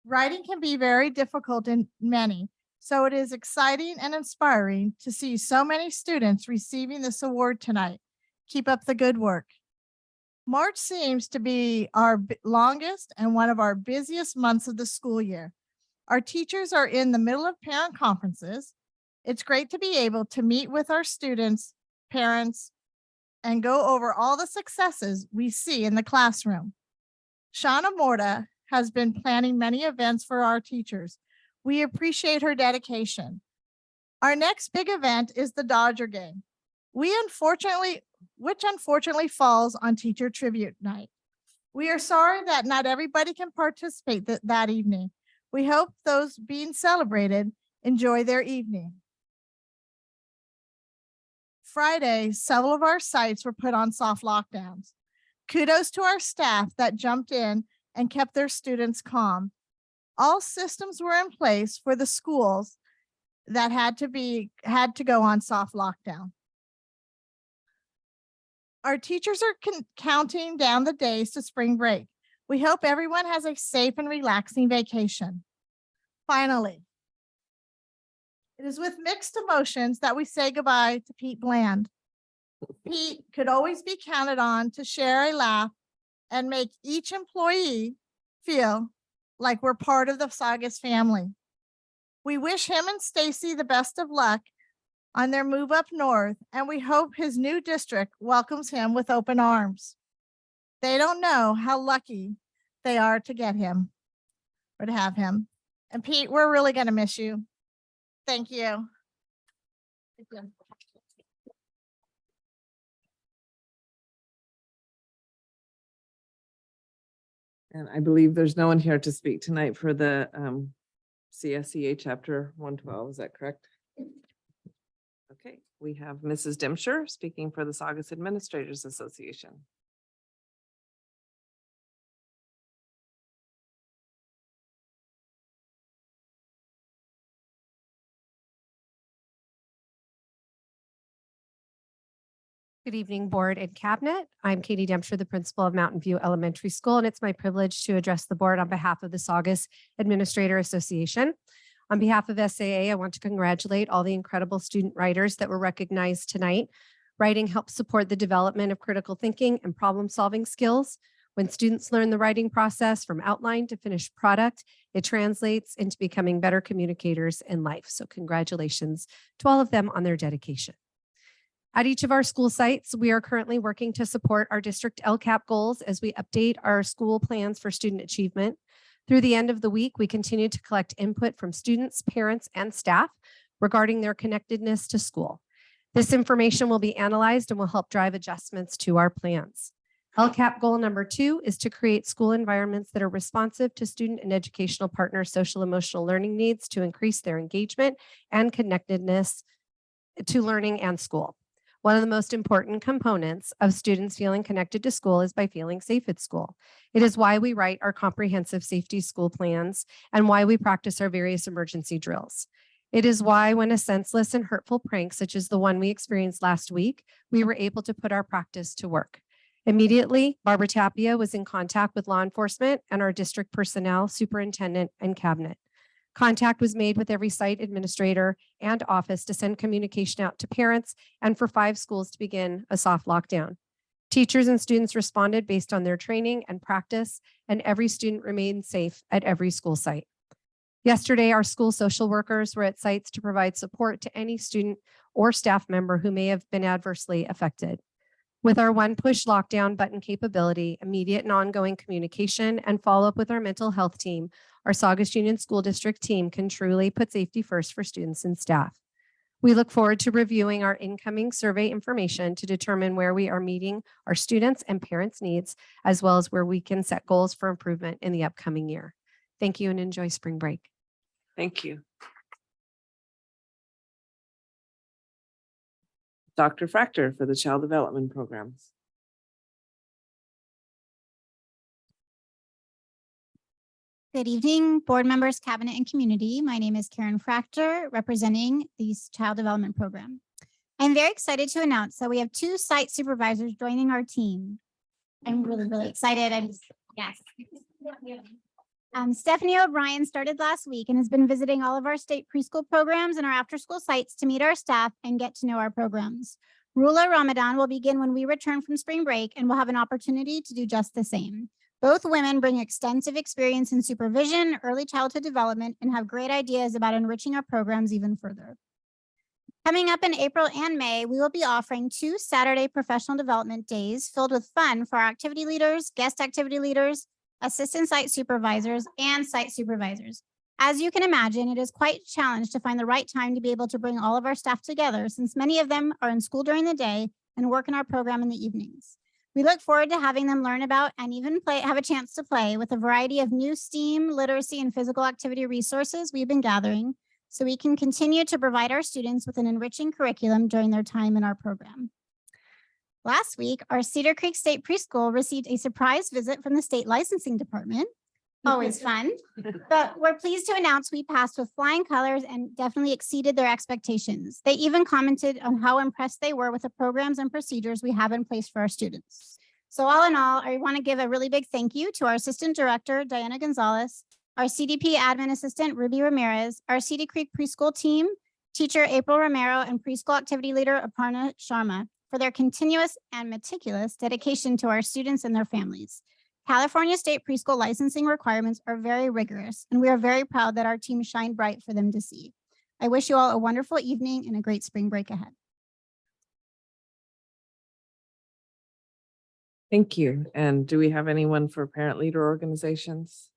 Speaker 11: Writing can be very difficult in many, so it is exciting and inspiring to see so many students receiving this award tonight. Keep up the good work. March seems to be our longest and one of our busiest months of the school year. Our teachers are in the middle of parent conferences. It's great to be able to meet with our students, parents, and go over all the successes we see in the classroom. Shauna Morta has been planning many events for our teachers. We appreciate her dedication. Our next big event is the Dodger game, which unfortunately falls on Teacher Tribute Night. We are sorry that not everybody can participate that evening. We hope those being celebrated enjoy their evening. Friday, several of our sites were put on soft lockdowns. Kudos to our staff that jumped in and kept their students calm. All systems were in place for the schools that had to go on soft lockdown. Our teachers are counting down the days to spring break. We hope everyone has a safe and relaxing vacation. Finally, it is with mixed emotions that we say goodbye to Pete Bland. Pete could always be counted on to share a laugh and make each employee feel like we're part of the Saugus family. We wish him and Stacy the best of luck
Speaker 17: on their move up north, and we hope his new district welcomes him with open arms. They don't know how lucky they are to get him or to have him. And Pete, we're really going to miss you. Thank you.
Speaker 1: And I believe there's no one here to speak tonight for the CSEA Chapter 112. Is that correct? Okay, we have Mrs. Dimsher speaking for the Saugus Administrators Association.
Speaker 18: Good evening, Board and Cabinet. I'm Katie Dempster, the principal of Mountain View Elementary School, and it's my privilege to address the board on behalf of the Saugus Administrator Association. On behalf of SAA, I want to congratulate all the incredible student writers that were recognized tonight. Writing helps support the development of critical thinking and problem-solving skills. When students learn the writing process from outline to finished product, it translates into becoming better communicators in life. So congratulations to all of them on their dedication. At each of our school sites, we are currently working to support our district LCAP goals as we update our school plans for student achievement. Through the end of the week, we continue to collect input from students, parents, and staff regarding their connectedness to school. This information will be analyzed and will help drive adjustments to our plans. LCAP goal number 2 is to create school environments that are responsive to student and educational partners' social emotional learning needs to increase their engagement and connectedness to learning and school. One of the most important components of students feeling connected to school is by feeling safe at school. It is why we write our comprehensive safety school plans and why we practice our various emergency drills. It is why when a senseless and hurtful prank, such as the one we experienced last week, we were able to put our practice to work. Immediately, Barbara Tapia was in contact with law enforcement and our district personnel, superintendent, and cabinet. Contact was made with every site administrator and office to send communication out to parents and for 5 schools to begin a soft lockdown. Teachers and students responded based on their training and practice, and every student remained safe at every school site. Yesterday, our school social workers were at sites to provide support to any student or staff member who may have been adversely affected. With our one push lockdown button capability, immediate and ongoing communication, and follow up with our mental health team, our Saugus Union School District team can truly put safety first for students and staff. We look forward to reviewing our incoming survey information to determine where we are meeting our students' and parents' needs, as well as where we can set goals for improvement in the upcoming year. Thank you and enjoy spring break.
Speaker 1: Thank you. Dr. Fractor for the Child Development Programs.
Speaker 19: Good evening, board members, cabinet, and community. My name is Karen Fractor, representing the Child Development Program. I'm very excited to announce that we have 2 site supervisors joining our team. I'm really excited. Yes. Stephanie O'Brien started last week and has been visiting all of our state preschool programs and our after-school sites to meet our staff and get to know our programs. Rula Ramadan will begin when we return from spring break and will have an opportunity to do just the same. Both women bring extensive experience in supervision, early childhood development, and have great ideas about enriching our programs even further. Coming up in April and May, we will be offering 2 Saturday professional development days filled with fun for our activity leaders, guest activity leaders, assistant site supervisors, and site supervisors. As you can imagine, it is quite a challenge to find the right time to be able to bring all of our staff together, since many of them are in school during the day and work in our program in the evenings. We look forward to having them learn about and even have a chance to play with a variety of new STEAM, literacy, and physical activity resources we've been gathering, so we can continue to provide our students with an enriching curriculum during their time in our program. Last week, our Cedar Creek State Preschool received a surprise visit from the state licensing department. Always fun, but we're pleased to announce we passed with flying colors and definitely exceeded their expectations. They even commented on how impressed they were with the programs and procedures we have in place for our students. So all in all, I want to give a really big thank you to our assistant director, Diana Gonzalez, our CDP admin assistant, Ruby Ramirez, our Cedar Creek preschool team, teacher April Romero, and preschool activity leader Aparna Sharma for their continuous and meticulous dedication to our students and their families. California state preschool licensing requirements are very rigorous, and we are very proud that our team shined bright for them to see. I wish you all a wonderful evening and a great spring break ahead.
Speaker 1: Thank you. And do we have anyone for parent leader organizations?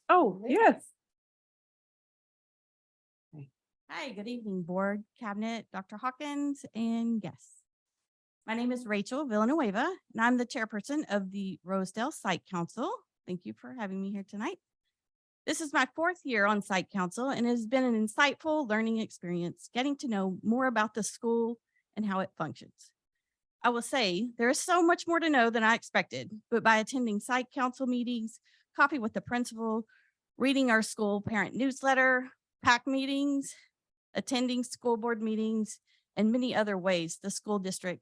Speaker 1: Oh, yes.
Speaker 20: Hi, good evening, board, cabinet, Dr. Hawkins, and guests. My name is Rachel Villanueva, and I'm the chairperson of the Rosedale Site Council. Thank you for having me here tonight. This is my 4th year on Site Council, and it has been an insightful learning experience, getting to know more about the school and how it functions. I will say there is so much more to know than I expected, but by attending Site Council meetings, coffee with the principal, reading our school parent newsletter, PAC meetings, attending school board meetings, and many other ways the school district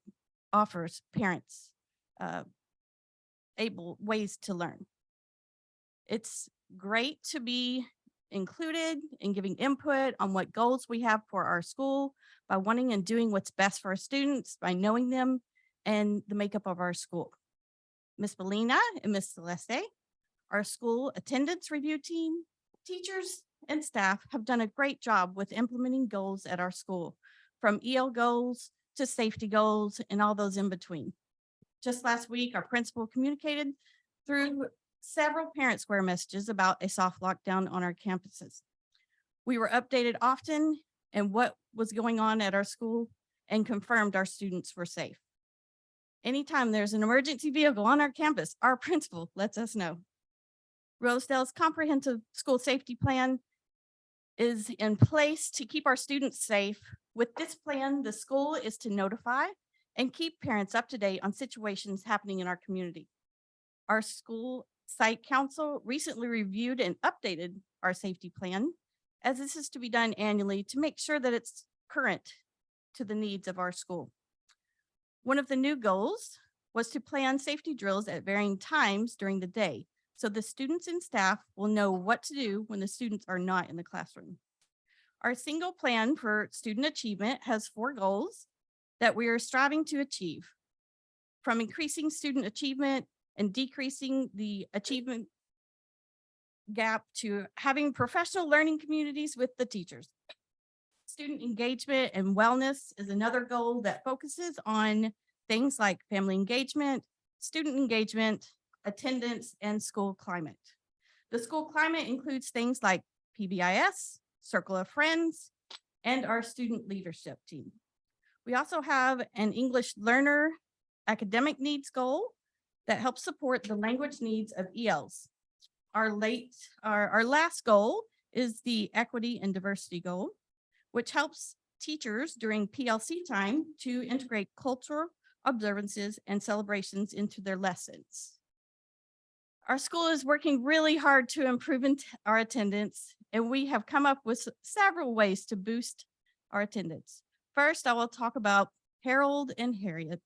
Speaker 20: offers parents able ways to learn. It's great to be included in giving input on what goals we have for our school by wanting and doing what's best for our students, by knowing them and the makeup of our school. Miss Melina and Miss Celeste, our school attendance review team, teachers and staff have done a great job with implementing goals at our school, from EL goals to safety goals and all those in between. Just last week, our principal communicated through several parent square messages about a soft lockdown on our campuses. We were updated often and what was going on at our school and confirmed our students were safe. Anytime there's an emergency vehicle on our campus, our principal lets us know. Rosedale's comprehensive school safety plan is in place to keep our students safe. With this plan, the school is to notify and keep parents up to date on situations happening in our community. Our school site council recently reviewed and updated our safety plan, as this is to be done annually to make sure that it's current to the needs of our school. One of the new goals was to plan safety drills at varying times during the day, so the students and staff will know what to do when the students are not in the classroom. Our single plan for student achievement has 4 goals that we are striving to achieve, from increasing student achievement and decreasing the achievement gap to having professional learning communities with the teachers. Student engagement and wellness is another goal that focuses on things like family engagement, student engagement, attendance, and school climate. The school climate includes things like PBIS, Circle of Friends, and our student leadership team. We also have an English learner academic needs goal that helps support the language needs of ELs. Our last goal is the equity and diversity goal, which helps teachers during PLC time to integrate cultural observances and celebrations into their lessons. Our school is working really hard to improve our attendance, and we have come up with several ways to boost our attendance. First, I will talk about Harold and Harriet.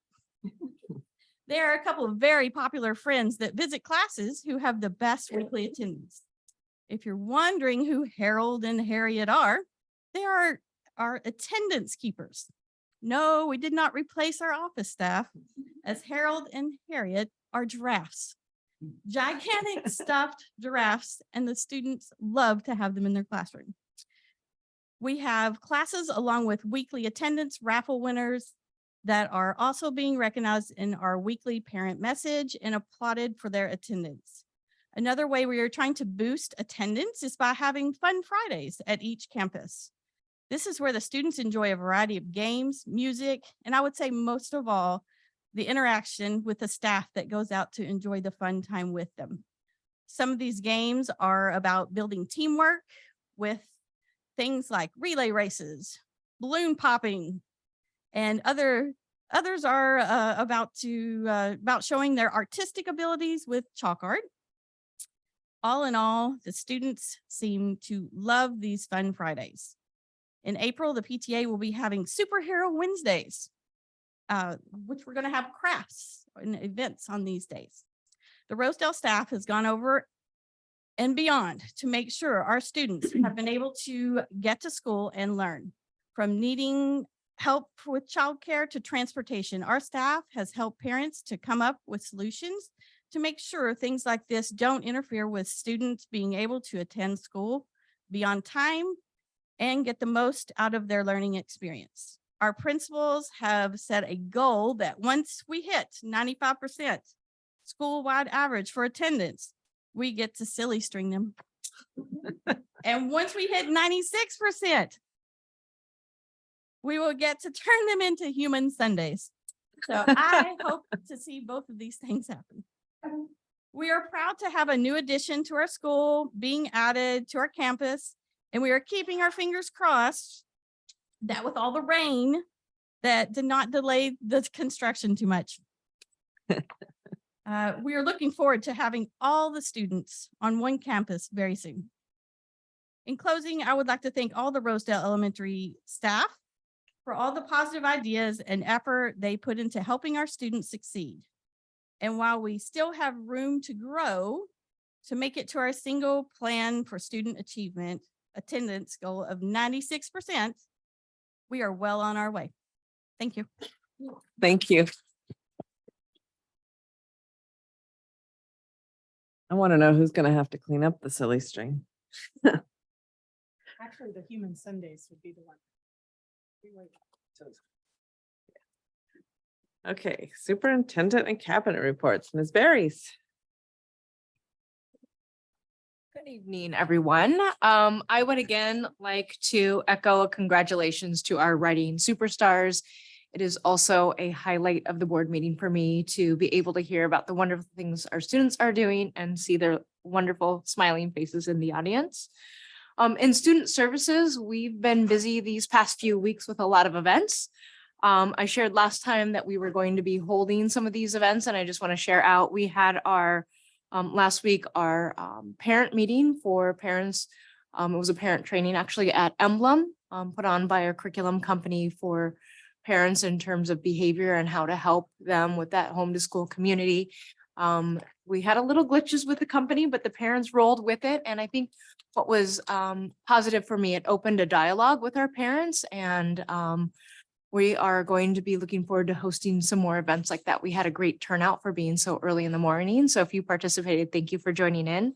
Speaker 20: They are a couple of very popular friends that visit classes who have the best weekly attendance. If you're wondering who Harold and Harriet are, they are our attendance keepers. No, we did not replace our office staff, as Harold and Harriet are giraffes. Gigantic stuffed giraffes, and the students love to have them in their classroom. We have classes along with weekly attendance raffle winners that are also being recognized in our weekly parent message and applauded for their attendance. Another way we are trying to boost attendance is by having fun Fridays at each campus. This is where the students enjoy a variety of games, music, and I would say most of all, the interaction with the staff that goes out to enjoy the fun time with them. Some of these games are about building teamwork with things like relay races, balloon popping, and others are about showing their artistic abilities with chalk art. All in all, the students seem to love these fun Fridays. In April, the PTA will be having Superhero Wednesdays, which we're going to have crafts and events on these days. The Rosedale staff has gone over and beyond to make sure our students have been able to get to school and learn. From needing help with childcare to transportation, our staff has helped parents to come up with solutions to make sure things like this don't interfere with students being able to attend school be on time, and get the most out of their learning experience. Our principals have set a goal that once we hit 95% school-wide average for attendance, we get to silly string them. And once we hit 96%, we will get to turn them into human Sundays. So I hope to see both of these things happen. We are proud to have a new addition to our school being added to our campus, and we are keeping our fingers crossed that with all the rain that did not delay the construction too much. We are looking forward to having all the students on one campus very soon. In closing, I would like to thank all the Rosedale Elementary staff for all the positive ideas and effort they put into helping our students succeed. And while we still have room to grow to make it to our single plan for student achievement attendance goal of 96%, we are well on our way. Thank you.
Speaker 1: Thank you. I want to know who's going to have to clean up the silly string.
Speaker 11: Actually, the human Sundays would be the one.
Speaker 1: Okay, superintendent and cabinet reports. Ms. Berries.
Speaker 6: Good evening, everyone. I would again like to echo congratulations to our writing superstars. It is also a highlight of the board meeting for me to be able to hear about the wonderful things our students are doing and see their wonderful smiling faces in the audience. In student services, we've been busy these past few weeks with a lot of events. I shared last time that we were going to be holding some of these events, and I just want to share out. We had our last week, our parent meeting for parents. It was a parent training actually at Emblem, put on by a curriculum company for parents in terms of behavior and how to help them with that home to school community. We had a little glitches with the company, but the parents rolled with it. And I think what was positive for me, it opened a dialogue with our parents, and we are going to be looking forward to hosting some more events like that. We had a great turnout for being so early in the morning. So if you participated, thank you for joining in.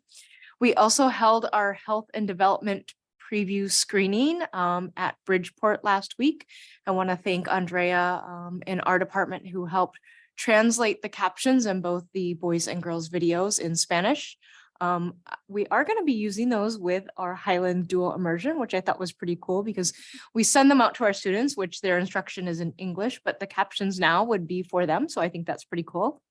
Speaker 6: We also held our health and development preview screening at Bridgeport last week. I want to thank Andrea in our department who helped translate the captions in both the boys and girls videos in Spanish. We are going to be using those with our Highland dual immersion, which I thought was pretty cool because we send them out to our students, which their instruction is in English, but the captions now would be for them. So I think that's pretty cool.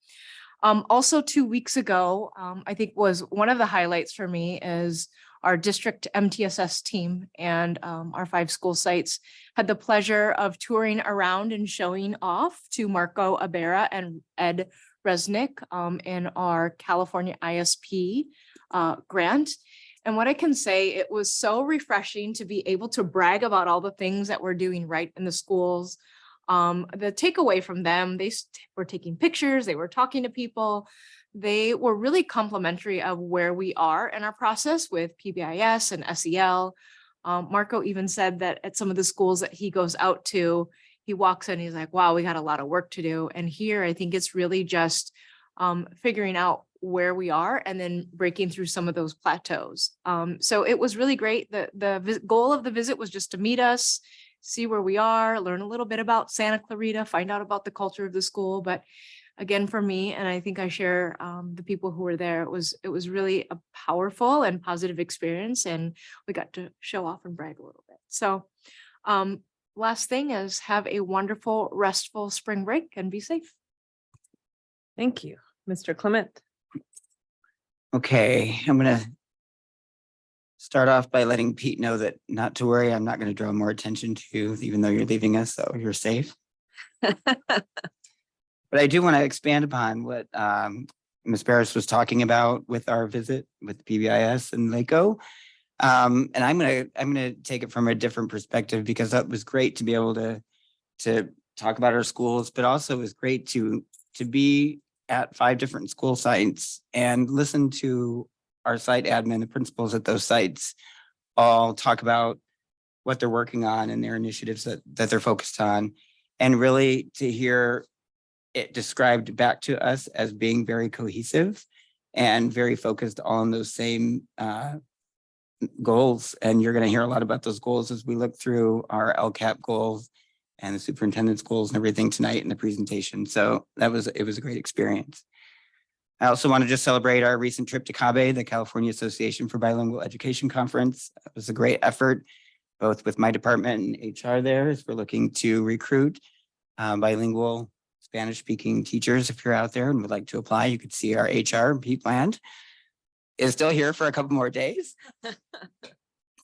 Speaker 6: Also 2 weeks ago, I think was one of the highlights for me is our district MTSS team and our 5 school sites had the pleasure of touring around and showing off to Marco Abera and Ed Resnick in our California ISP grant. And what I can say, it was so refreshing to be able to brag about all the things that we're doing right in the schools. The takeaway from them, they were taking pictures, they were talking to people. They were really complimentary of where we are in our process with PBIS and SEL. Marco even said that at some of the schools that he goes out to, he walks in, he's like, wow, we got a lot of work to do. And here, I think it's really just figuring out where we are and then breaking through some of those plateaus. So it was really great. The goal of the visit was just to meet us, see where we are, learn a little bit about Santa Clarita, find out about the culture of the school. But again, for me, and I think I share the people who were there, it was really a powerful and positive experience, and we got to show off and brag a little bit. So last thing is have a wonderful, restful spring break and be safe.
Speaker 1: Thank you. Mr. Clement.
Speaker 5: Okay, I'm going to start off by letting Pete know that not to worry, I'm not going to draw more attention to you, even though you're leaving us, so you're safe. But I do want to expand upon what Ms. Barris was talking about with our visit with PBIS and LACO. And I'm gonna take it from a different perspective, because that was great to be able to talk about our schools, but also it was great to be at 5 different school sites and listen to our site admin, the principals at those sites, all talk about what they're working on and their initiatives that they're focused on, and really to hear it described back to us as being very cohesive and very focused on those same goals, and you're going to hear a lot about those goals as we look through our LCAP goals and the superintendent's goals and everything tonight in the presentation. So it was a great experience. I also want to just celebrate our recent trip to CABE, the California Association for Bilingual Education Conference. It was a great effort, both with my department and HR there, as we're looking to recruit bilingual Spanish-speaking teachers. If you're out there and would like to apply, you could see our HR, Pete Bland, is still here for a couple more days.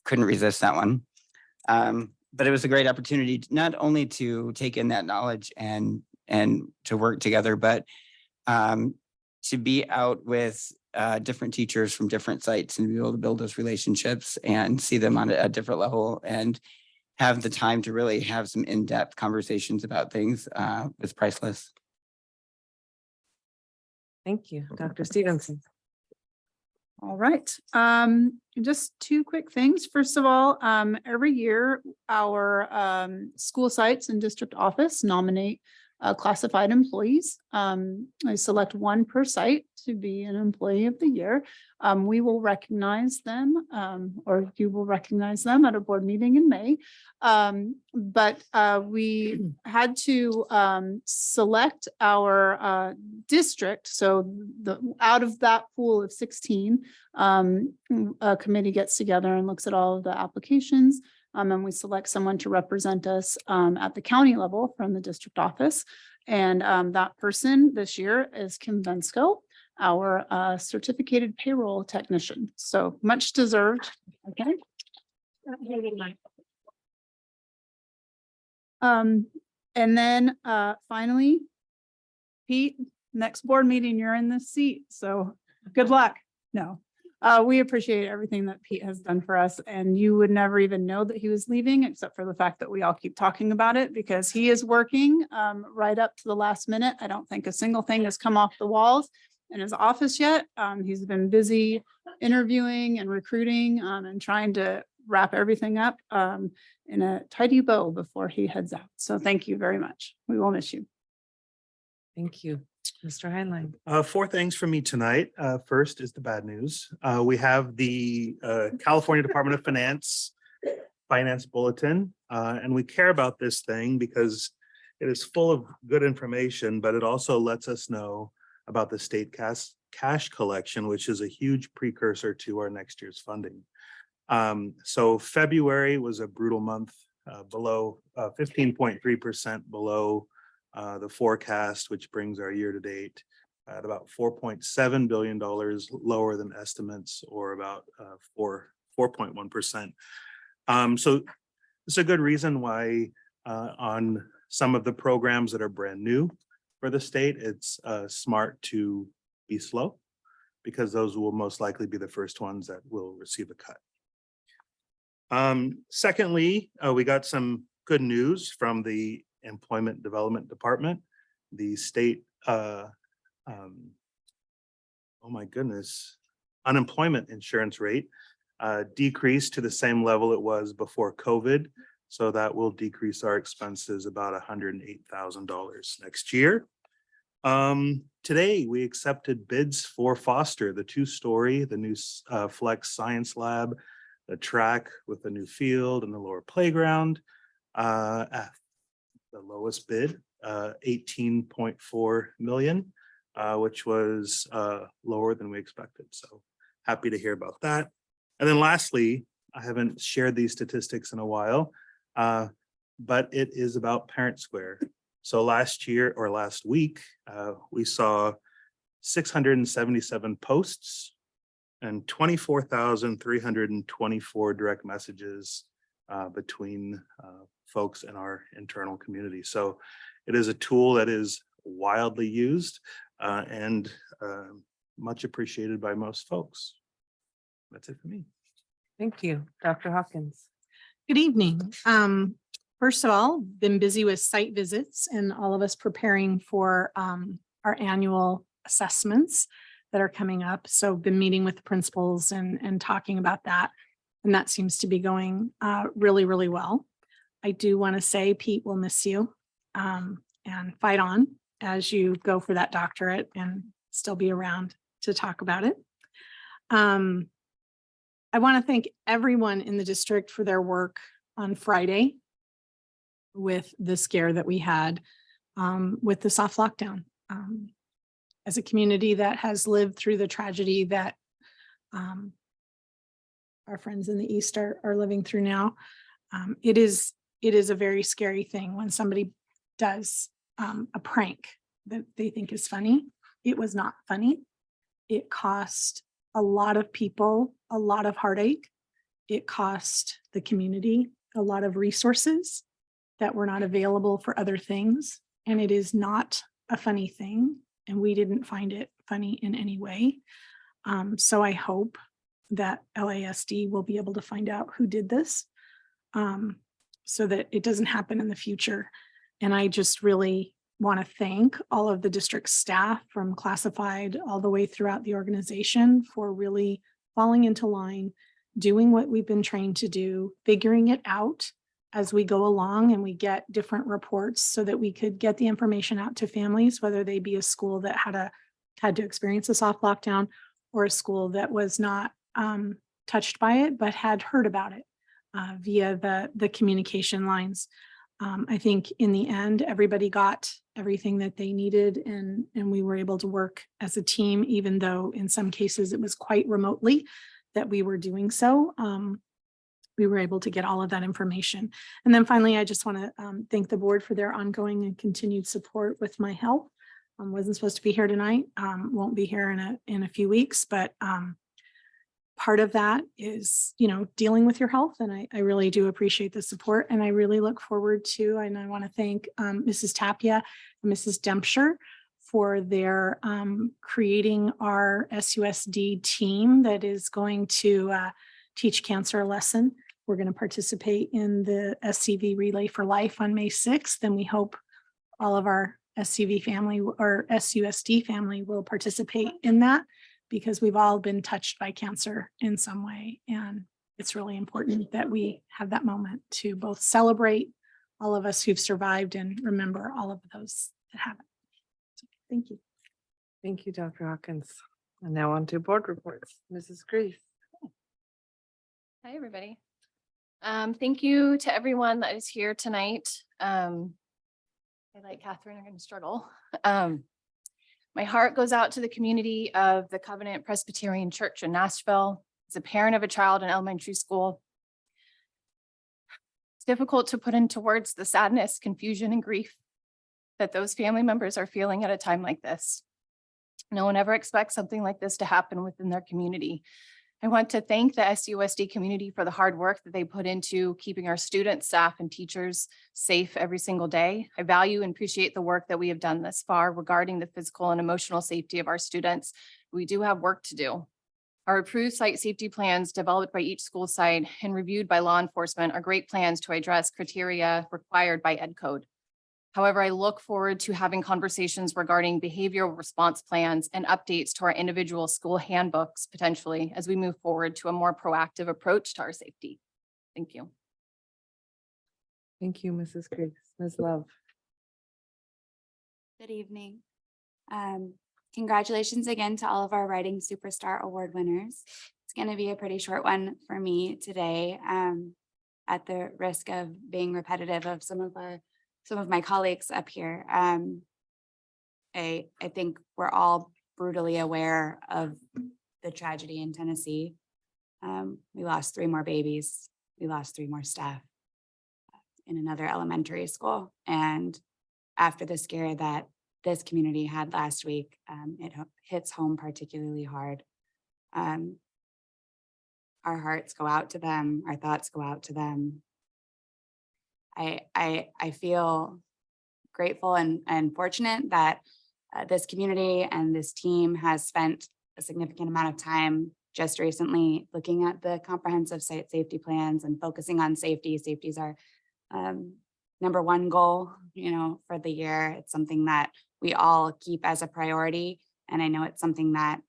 Speaker 5: Couldn't resist that one. But it was a great opportunity not only to take in that knowledge and to work together, but to be out with different teachers from different sites and be able to build those relationships and see them on a different level and have the time to really have some in-depth conversations about things was priceless.
Speaker 1: Thank you, Dr. Stevenson.
Speaker 9: All right. Just two quick things. First of all, every year our school sites and district office nominate classified employees. I select one per site to be an employee of the year. We will recognize them, or you will recognize them at a board meeting in May. But we had to select our district. So out of that pool of 16, a committee gets together and looks at all of the applications. And we select someone to represent us at the county level from the district office. And that person this year is Kim Vensko, our certificated payroll technician. So much deserved. Okay. And then finally, Pete, next board meeting, you're in this seat. So good luck. No. We appreciate everything that Pete has done for us, and you would never even know that he was leaving except for the fact that we all keep talking about it because he is working right up to the last minute. I don't think a single thing has come off the walls in his office yet. He's been busy interviewing and recruiting and trying to wrap everything up in a tidy bow before he heads out. So thank you very much. We will miss you.
Speaker 1: Thank you. Mr. Heinlein.
Speaker 10: Four things for me tonight. First is the bad news. We have the California Department of Finance Bulletin, and we care about this thing because it is full of good information, but it also lets us know about the state cash collection, which is a huge precursor to our next year's funding. So February was a brutal month, below 15.3% below the forecast, which brings our year to date at about $4.7 billion lower than estimates, or about 4.1%. So it's a good reason why on some of the programs that are brand new for the state, it's smart to be slow, because those will most likely be the first ones that will receive a cut. Secondly, we got some good news from the Employment Development Department. The state, oh my goodness, unemployment insurance rate decreased to the same level it was before COVID. So that will decrease our expenses about $108,000 next year. Today, we accepted bids for Foster, the 2-story, the new Flex Science Lab, the track with the new field and the lower playground. At the lowest bid, $18.4 million, which was lower than we expected. So happy to hear about that. And then lastly, I haven't shared these statistics in a while, but it is about Parent Square. So last week, we saw 677 posts and 24,324 direct messages between folks in our internal community. So it is a tool that is widely used and much appreciated by most folks. That's it for me.
Speaker 1: Thank you. Dr. Hawkins.
Speaker 11: Good evening. First of all, been busy with site visits and all of us preparing for our annual assessments that are coming up. So been meeting with the principals and talking about that. And that seems to be going really, really well. I do want to say, Pete, will miss you and fight on as you go for that doctorate and still be around to talk about it. I want to thank everyone in the district for their work on Friday with the scare that we had with the soft lockdown. As a community that has lived through the tragedy that our friends in the East are living through now, it is a very scary thing when somebody does a prank that they think is funny. It was not funny. It cost a lot of people a lot of heartache. It cost the community a lot of resources that were not available for other things. And it is not a funny thing. And we didn't find it funny in any way. So I hope that LASD will be able to find out who did this so that it doesn't happen in the future. And I just really want to thank all of the district staff from classified all the way throughout the organization for really falling into line, doing what we've been trained to do, figuring it out as we go along, and we get different reports so that we could get the information out to families, whether they be a school that had to experience a soft lockdown or a school that was not touched by it, but had heard about it via the communication lines. I think in the end, everybody got everything that they needed, and we were able to work as a team, even though in some cases it was quite remotely that we were doing so. We were able to get all of that information. And then finally, I just want to thank the board for their ongoing and continued support with my health. Wasn't supposed to be here tonight, won't be here in a few weeks, but part of that is, dealing with your health. And I really do appreciate the support. And I really look forward to, and I want to thank Mrs. Tapia and Mrs. Dempster for their creating our SUSD team that is going to teach cancer a lesson. We're going to participate in the SCV Relay for Life on May 6th. And we hope all of our SCV family or SUSD family will participate in that, because we've all been touched by cancer in some way. And it's really important that we have that moment to both celebrate all of us who've survived and remember all of those that haven't. So, thank you.
Speaker 1: Thank you, Dr. Hawkins. And now on to board reports. Mrs. Greaves.
Speaker 7: Hi, everybody. Thank you to everyone that is here tonight. I, like Catherine, are going to struggle. My heart goes out to the community of the Covenant Presbyterian Church in Nashville. As a parent of a child in elementary school, it's difficult to put into words the sadness, confusion, and grief that those family members are feeling at a time like this. No one ever expects something like this to happen within their community. I want to thank the SUSD community for the hard work that they put into keeping our students, staff, and teachers safe every single day. I value and appreciate the work that we have done thus far regarding the physical and emotional safety of our students. We do have work to do. Our approved site safety plans developed by each school site and reviewed by law enforcement are great plans to address criteria required by Ed Code. However, I look forward to having conversations regarding behavioral response plans and updates to our individual school handbooks potentially as we move forward to a more proactive approach to our safety. Thank you.
Speaker 1: Thank you, Mrs. Greaves. Ms. Love.
Speaker 4: Good evening. Congratulations again to all of our Writing Superstar Award winners. It's going to be a pretty short one for me today, at the risk of being repetitive of some of my colleagues up here. I think we're all brutally aware of the tragedy in Tennessee. We lost 3 more babies. We lost 3 more staff in another elementary school. And after the scare that this community had last week, it hits home particularly hard. Our hearts go out to them. Our thoughts go out to them. I feel grateful and fortunate that this community and this team has spent a significant amount of time just recently looking at the comprehensive site safety plans and focusing on safety. Safety is our number one goal, for the year. It's something that we all keep as a priority. And I know it's something that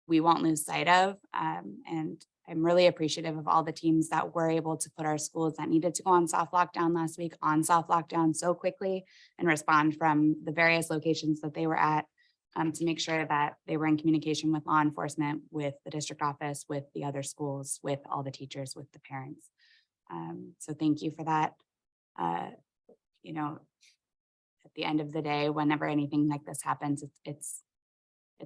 Speaker 4: we won't lose sight of. And I'm really appreciative of all the teams that were able to put our schools that needed to go on soft lockdown last week on soft lockdown so quickly and respond from the various locations that they were at to make sure that they were in communication with law enforcement, with the district office, with the other schools, with all the teachers, with the parents. So thank you for that. You know, at the end of the day, whenever anything like this happens, it's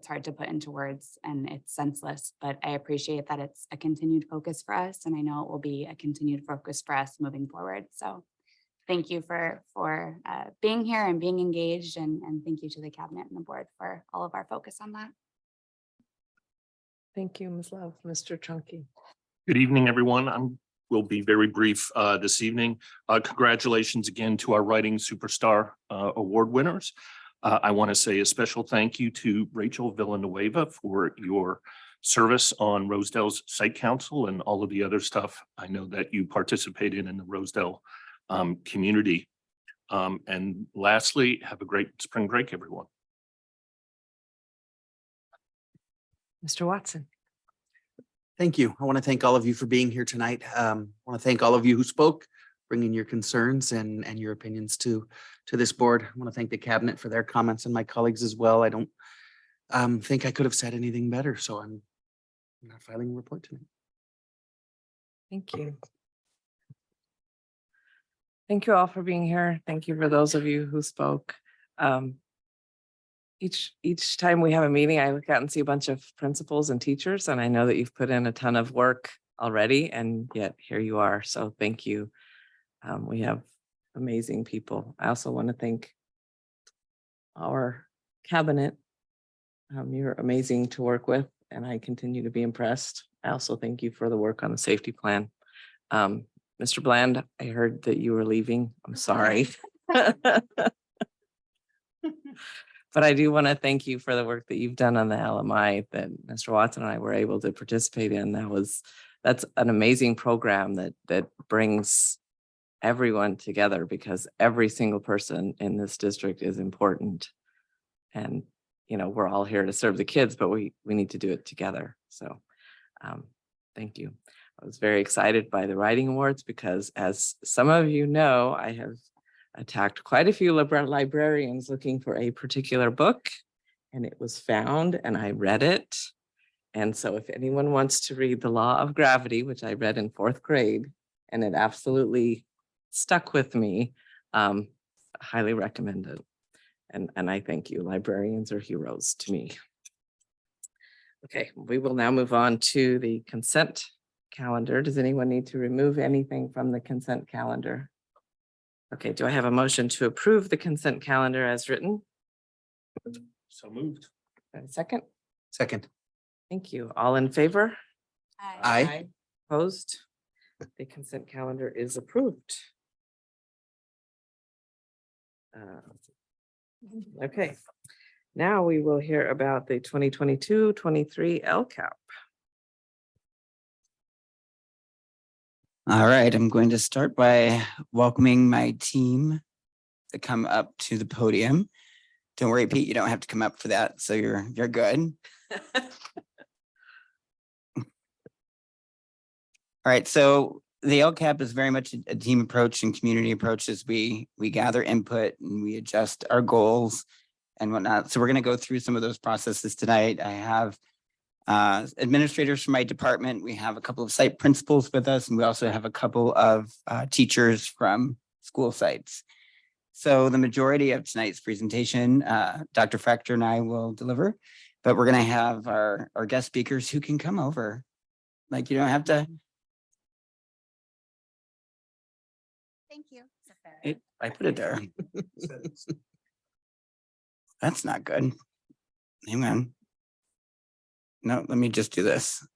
Speaker 4: hard to put into words and it's senseless, but I appreciate that it's a continued focus for us. And I know it will be a continued focus for us moving forward. So thank you for being here and being engaged, and thank you to the cabinet and the board for all of our focus on that.
Speaker 1: Thank you, Ms. Love. Mr. Chunky.
Speaker 3: Good evening, everyone. Will be very brief this evening. Congratulations again to our Writing Superstar Award winners. I want to say a special thank you to Rachel Villanueva for your service on Rosedale's Site Council and all of the other stuff I know that you participated in the Rosedale community. And lastly, have a great spring break, everyone.
Speaker 1: Mr. Watson.
Speaker 8: Thank you. I want to thank all of you for being here tonight. I want to thank all of you who spoke, bringing your concerns and your opinions to this board. I want to thank the cabinet for their comments and my colleagues as well. I don't think I could have said anything better, so I'm not filing a report tonight.
Speaker 1: Thank you. Thank you all for being here. Thank you for those of you who spoke. Each time we have a meeting, I look out and see a bunch of principals and teachers, and I know that you've put in a ton of work already, and yet here you are. So thank you. We have amazing people. I also want to thank our cabinet. You're amazing to work with, and I continue to be impressed. I also thank you for the work on the safety plan. Mr. Bland, I heard that you were leaving. I'm sorry. But I do want to thank you for the work that you've done on the LMI that Mr. Watson and I were able to participate in. That's an amazing program that brings everyone together, because every single person in this district is important. And, you know, we're all here to serve the kids, but we need to do it together. So thank you. I was very excited by the writing awards because, as some of you know, I have attacked quite a few librarians looking for a particular book, and it was found and I read it. And so if anyone wants to read The Law of Gravity, which I read in 4th grade, and it absolutely stuck with me, highly recommend it. And I thank you. Librarians are heroes to me. Okay, we will now move on to the consent calendar. Does anyone need to remove anything from the consent calendar? Okay, do I have a motion to approve the consent calendar as written?
Speaker 3: So moved.
Speaker 1: And a second?
Speaker 8: Second.
Speaker 1: Thank you. All in favor?
Speaker 8: Aye.
Speaker 1: Opposed? The consent calendar is approved. Okay, now we will hear about the 2022-23 LCAP.
Speaker 5: All right, I'm going to start by welcoming my team to come up to the podium. Don't worry, Pete, you don't have to come up for that, so you're good. All right, so the LCAP is very much a team approach and community approach as we gather input and we adjust our goals and whatnot. So we're going to go through some of those processes tonight. I have administrators from my department. We have a couple of site principals with us, and we also have a couple of teachers from school sites. So the majority of tonight's presentation, Dr. Fractor and I will deliver, but we're going to have our guest speakers who can come over. Like, you don't have to.
Speaker 19: Thank you.
Speaker 5: I put it there. That's not good. Hang on. No, let me just do this.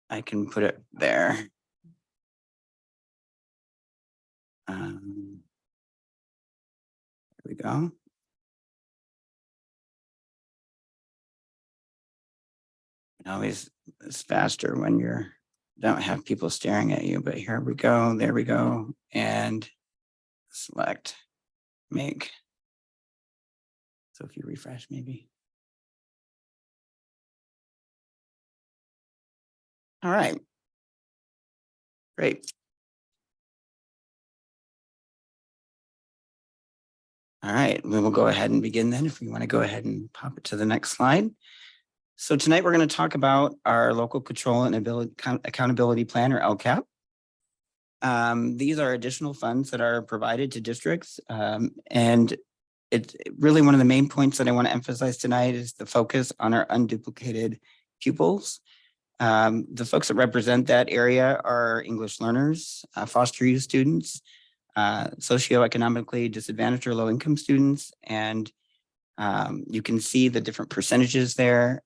Speaker 5: I can put it there. There we go. It always is faster when you're don't have people staring at you, but here we go. There we go. And select make. So if you refresh, maybe. All right. Great. All right, we will go ahead and begin then if we want to go ahead and pop it to the next slide. So tonight we're going to talk about our local control and accountability plan, or LCAP. These are additional funds that are provided to districts. And it's really one of the main points that I want to emphasize tonight is the focus on our unduplicated pupils. The folks that represent that area are English learners, foster youth students, socioeconomically disadvantaged or low income students. And you can see the different percentages there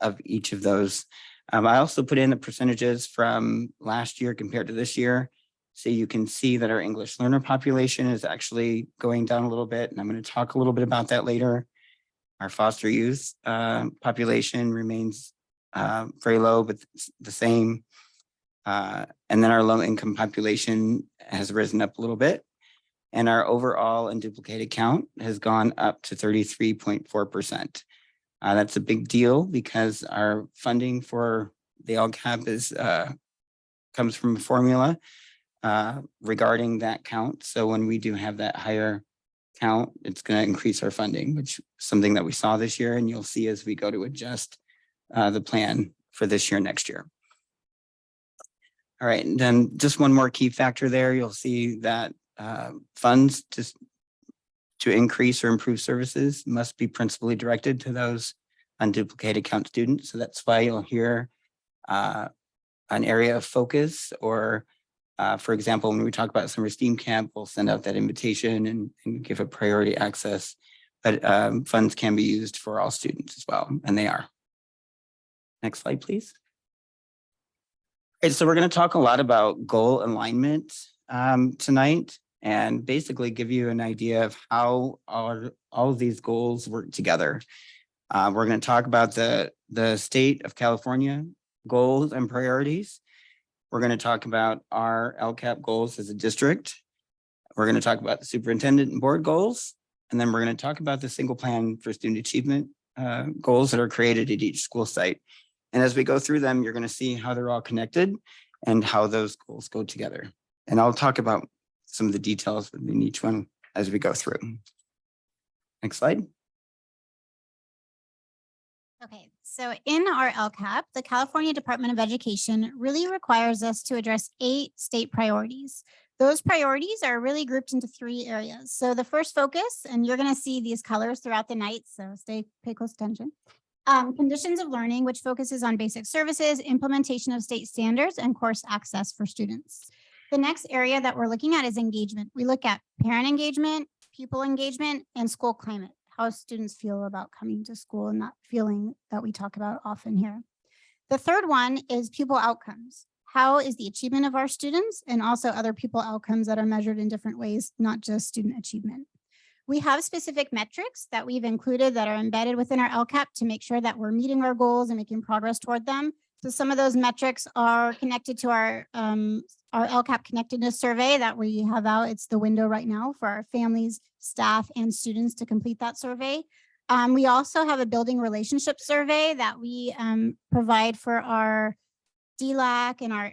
Speaker 5: of each of those. I also put in the percentages from last year compared to this year. So you can see that our English learner population is actually going down a little bit. And I'm going to talk a little bit about that later. Our foster youth population remains very low, but the same. And then our low income population has risen up a little bit. And our overall unduplicated count has gone up to 33.4%. That's a big deal because our funding for the LCAP is comes from a formula regarding that count. So when we do have that higher count, it's going to increase our funding, which is something that we saw this year, and you'll see as we go to adjust the plan for this year, next year. All right, and then just one more key factor there, you'll see that funds to increase or improve services must be principally directed to those unduplicated count students. So that's why you'll hear an area of focus, or for example, when we talk about summer STEAM camp, we'll send out that invitation and give a priority access, but funds can be used for all students as well, and they are. Next slide, please. All right, so we're going to talk a lot about goal alignment tonight, and basically give you an idea of how all of these goals work together. We're going to talk about the state of California goals and priorities. We're going to talk about our LCAP goals as a district. We're going to talk about the superintendent and board goals. And then we're going to talk about the single plan for student achievement goals that are created at each school site. And as we go through them, you're going to see how they're all connected and how those goals go together. And I'll talk about some of the details within each one as we go through. Next slide.
Speaker 19: Okay, so in our LCAP, the California Department of Education really requires us to address 8 state priorities. Those priorities are really grouped into 3 areas. So the first focus, and you're going to see these colors throughout the night, so pay close attention. Conditions of learning, which focuses on basic services, implementation of state standards, and course access for students. The next area that we're looking at is engagement. We look at parent engagement, pupil engagement, and school climate, how students feel about coming to school and that feeling that we talk about often here. The third one is pupil outcomes. How is the achievement of our students, and also other pupil outcomes that are measured in different ways, not just student achievement. We have specific metrics that we've included that are embedded within our LCAP to make sure that we're meeting our goals and making progress toward them. So some of those metrics are connected to our LCAP connectedness survey that we have out. It's the window right now for our families, staff, and students to complete that survey. We also have a building relationship survey that we provide for our DLAC and our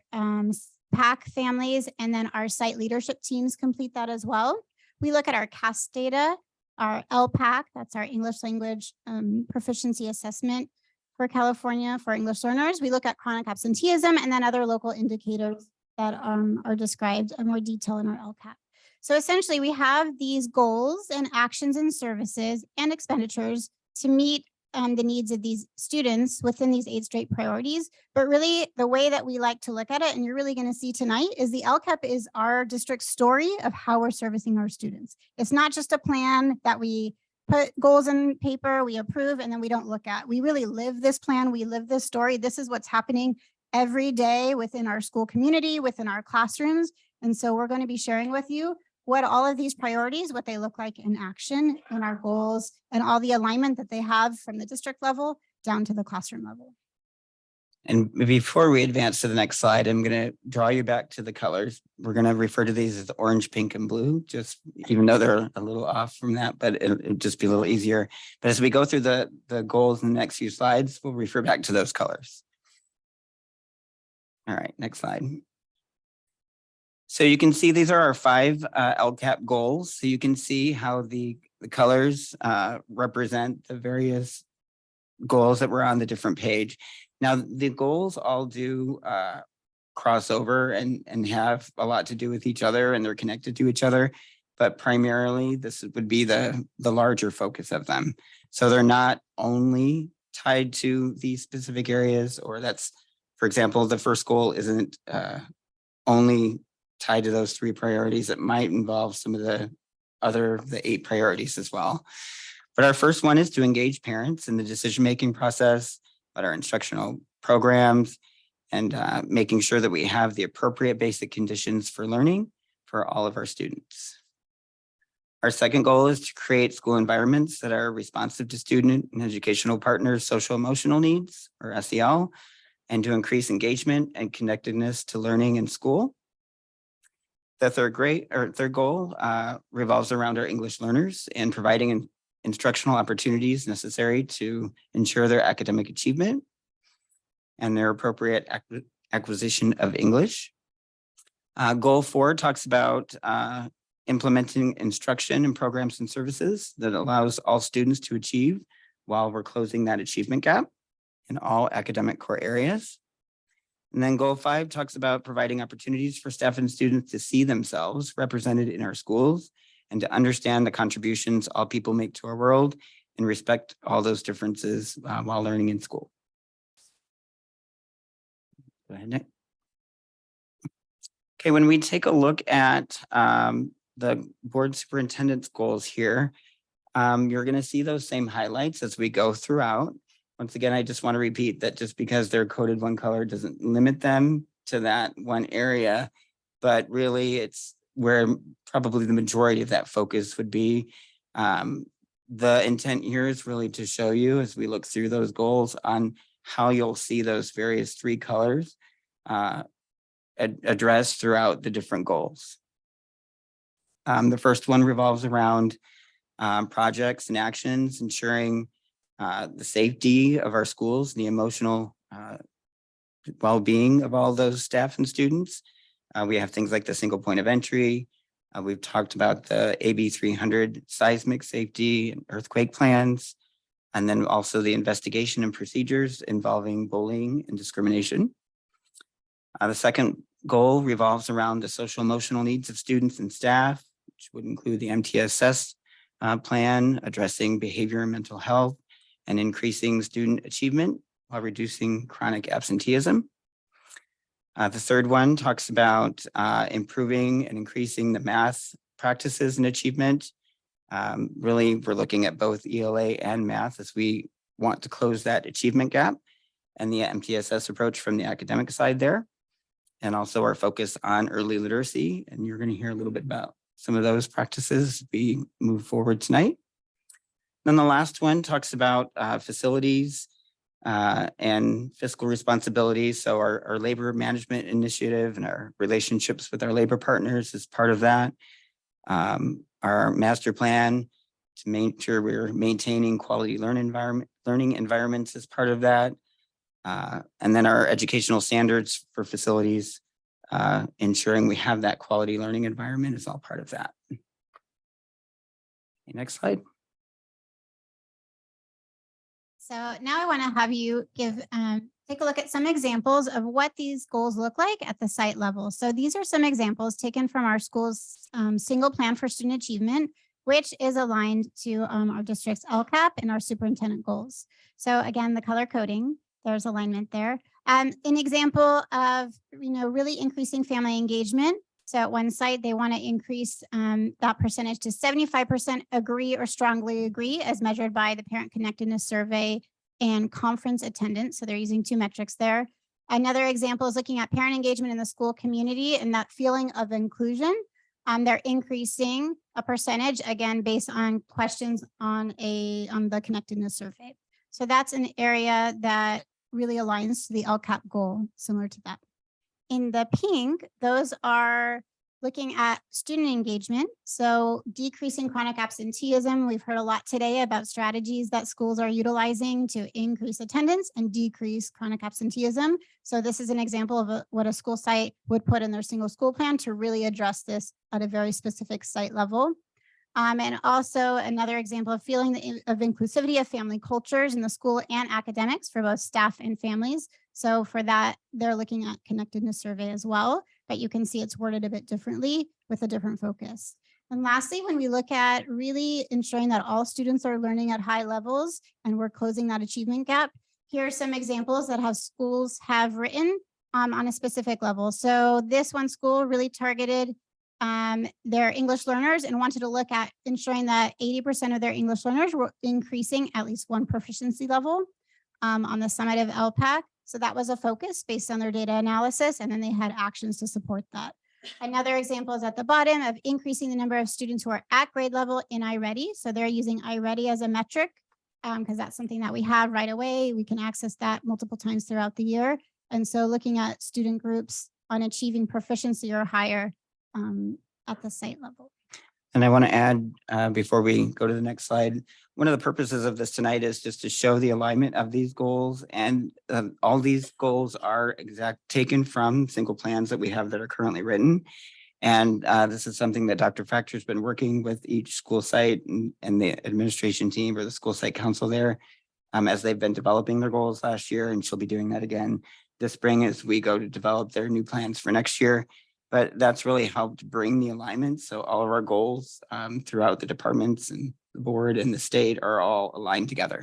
Speaker 19: PAC families, and then our site leadership teams complete that as well. We look at our CAS data, our LPAC, that's our English language proficiency assessment for California for English learners. We look at chronic absenteeism and then other local indicators that are described in more detail in our LCAP. So essentially we have these goals and actions and services and expenditures to meet the needs of these students within these 8 straight priorities. But really the way that we like to look at it, and you're really going to see tonight, is the LCAP is our district story of how we're servicing our students. It's not just a plan that we put goals in paper, we approve, and then we don't look at. We really live this plan, we live this story. This is what's happening every day within our school community, within our classrooms. And so we're going to be sharing with you what all of these priorities, what they look like in action, and our goals, and all the alignment that they have from the district level down to the classroom level.
Speaker 5: And before we advance to the next slide, I'm going to draw you back to the colors. We're going to refer to these as orange, pink, and blue, just even though they're a little off from that, but it'll just be a little easier. But as we go through the goals in the next few slides, we'll refer back to those colors. All right, next slide. So you can see these are our 5 LCAP goals. So you can see how the colors represent the various goals that were on the different page. Now, the goals all do cross over and have a lot to do with each other, and they're connected to each other. But primarily, this would be the larger focus of them. So they're not only tied to these specific areas, or that's, for example, the first goal isn't only tied to those 3 priorities. It might involve some of the 8 priorities as well. But our first one is to engage parents in the decision-making process, about our instructional programs, and making sure that we have the appropriate basic conditions for learning for all of our students. Our second goal is to create school environments that are responsive to student and educational partners' social emotional needs, or SEL, and to increase engagement and connectedness to learning in school. The third goal revolves around our English learners and providing instructional opportunities necessary to ensure their academic achievement and their appropriate acquisition of English. Goal 4 talks about implementing instruction and programs and services that allows all students to achieve while we're closing that achievement gap in all academic core areas. And then goal 5 talks about providing opportunities for staff and students to see themselves represented in our schools and to understand the contributions all people make to our world and respect all those differences while learning in school. Go ahead, Nick. Okay, when we take a look at the board superintendent's goals here, you're going to see those same highlights as we go throughout. Once again, I just want to repeat that just because they're coded one color doesn't limit them to that one area, but really it's where probably the majority of that focus would be. The intent here is really to show you as we look through those goals on how you'll see those various 3 colors addressed throughout the different goals. The first one revolves around projects and actions, ensuring the safety of our schools, the emotional well-being of all those staff and students. We have things like the single point of entry. We've talked about the AB 300 seismic safety and earthquake plans, and then also the investigation and procedures involving bullying and discrimination. The second goal revolves around the social emotional needs of students and staff, which would include the MTSS plan, addressing behavior and mental health, and increasing student achievement while reducing chronic absenteeism. The third one talks about improving and increasing the math practices and achievement. Really, we're looking at both ELA and math as we want to close that achievement gap, and the MTSS approach from the academic side there, and also our focus on early literacy. And you're going to hear a little bit about some of those practices as we move forward tonight. Then the last one talks about facilities and fiscal responsibilities. So our labor management initiative and our relationships with our labor partners is part of that. Our master plan to make sure we're maintaining quality learning environments is part of that. And then our educational standards for facilities, ensuring we have that quality learning environment is all part of that. Okay, next slide.
Speaker 19: So now I want to have you take a look at some examples of what these goals look like at the site level. So these are some examples taken from our school's single plan for student achievement, which is aligned to our district's LCAP and our superintendent goals. So again, the color coding, there's alignment there. An example of, really increasing family engagement. So at one site, they want to increase that percentage to 75% agree or strongly agree as measured by the parent connectedness survey and conference attendance. So they're using 2 metrics there. Another example is looking at parent engagement in the school community and that feeling of inclusion. They're increasing a percentage, again, based on questions on the connectedness survey. So that's an area that really aligns to the LCAP goal, similar to that. In the pink, those are Looking at student engagement, so decreasing chronic absenteeism. We've heard a lot today about strategies that schools are utilizing to increase attendance and decrease chronic absenteeism. So this is an example of what a school site would put in their single school plan to really address this at a very specific site level. And also another example of feeling of inclusivity of family cultures in the school and academics for both staff and families. So for that, they're looking at connectedness survey as well, but you can see it's worded a bit differently with a different focus. And lastly, when we look at really ensuring that all students are learning at high levels and we're closing that achievement gap, here are some examples that schools have written on a specific level. So this one school really targeted their English learners and wanted to look at ensuring that 80% of their English learners were increasing at least one proficiency level on the summative LPAC. So that was a focus based on their data analysis, and then they had actions to support that. Another example is at the bottom of increasing the number of students who are at grade level in iReady. So they're using iReady as a metric because that's something that we have right away. We can access that multiple times throughout the year. And so looking at student groups on achieving proficiency or higher at the site level.
Speaker 5: And I want to add, before we go to the next slide, one of the purposes of this tonight is just to show the alignment of these goals. And all these goals are taken from single plans that we have that are currently written. And this is something that Dr. Factor's been working with each school site and the administration team or the school site council there as they've been developing their goals last year. And she'll be doing that again this spring as we go to develop their new plans for next year. But that's really helped bring the alignment. So all of our goals throughout the departments and the board and the state are all aligned together.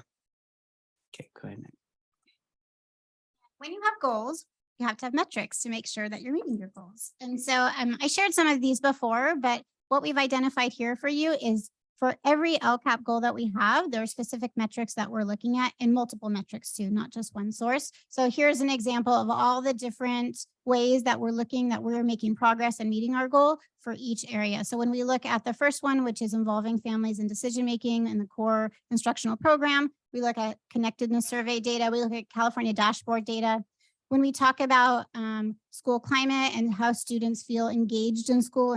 Speaker 5: Okay, go ahead.
Speaker 19: When you have goals, you have to have metrics to make sure that you're meeting your goals. And so I shared some of these before, but what we've identified here for you is for every LCAP goal that we have, there are specific metrics that we're looking at and multiple metrics too, not just one source. So here's an example of all the different ways that we're making progress and meeting our goal for each area. So when we look at the first one, which is involving families and decision-making in the core instructional program, we look at connectedness survey data, we look at California dashboard data. When we talk about school climate and how students feel engaged in school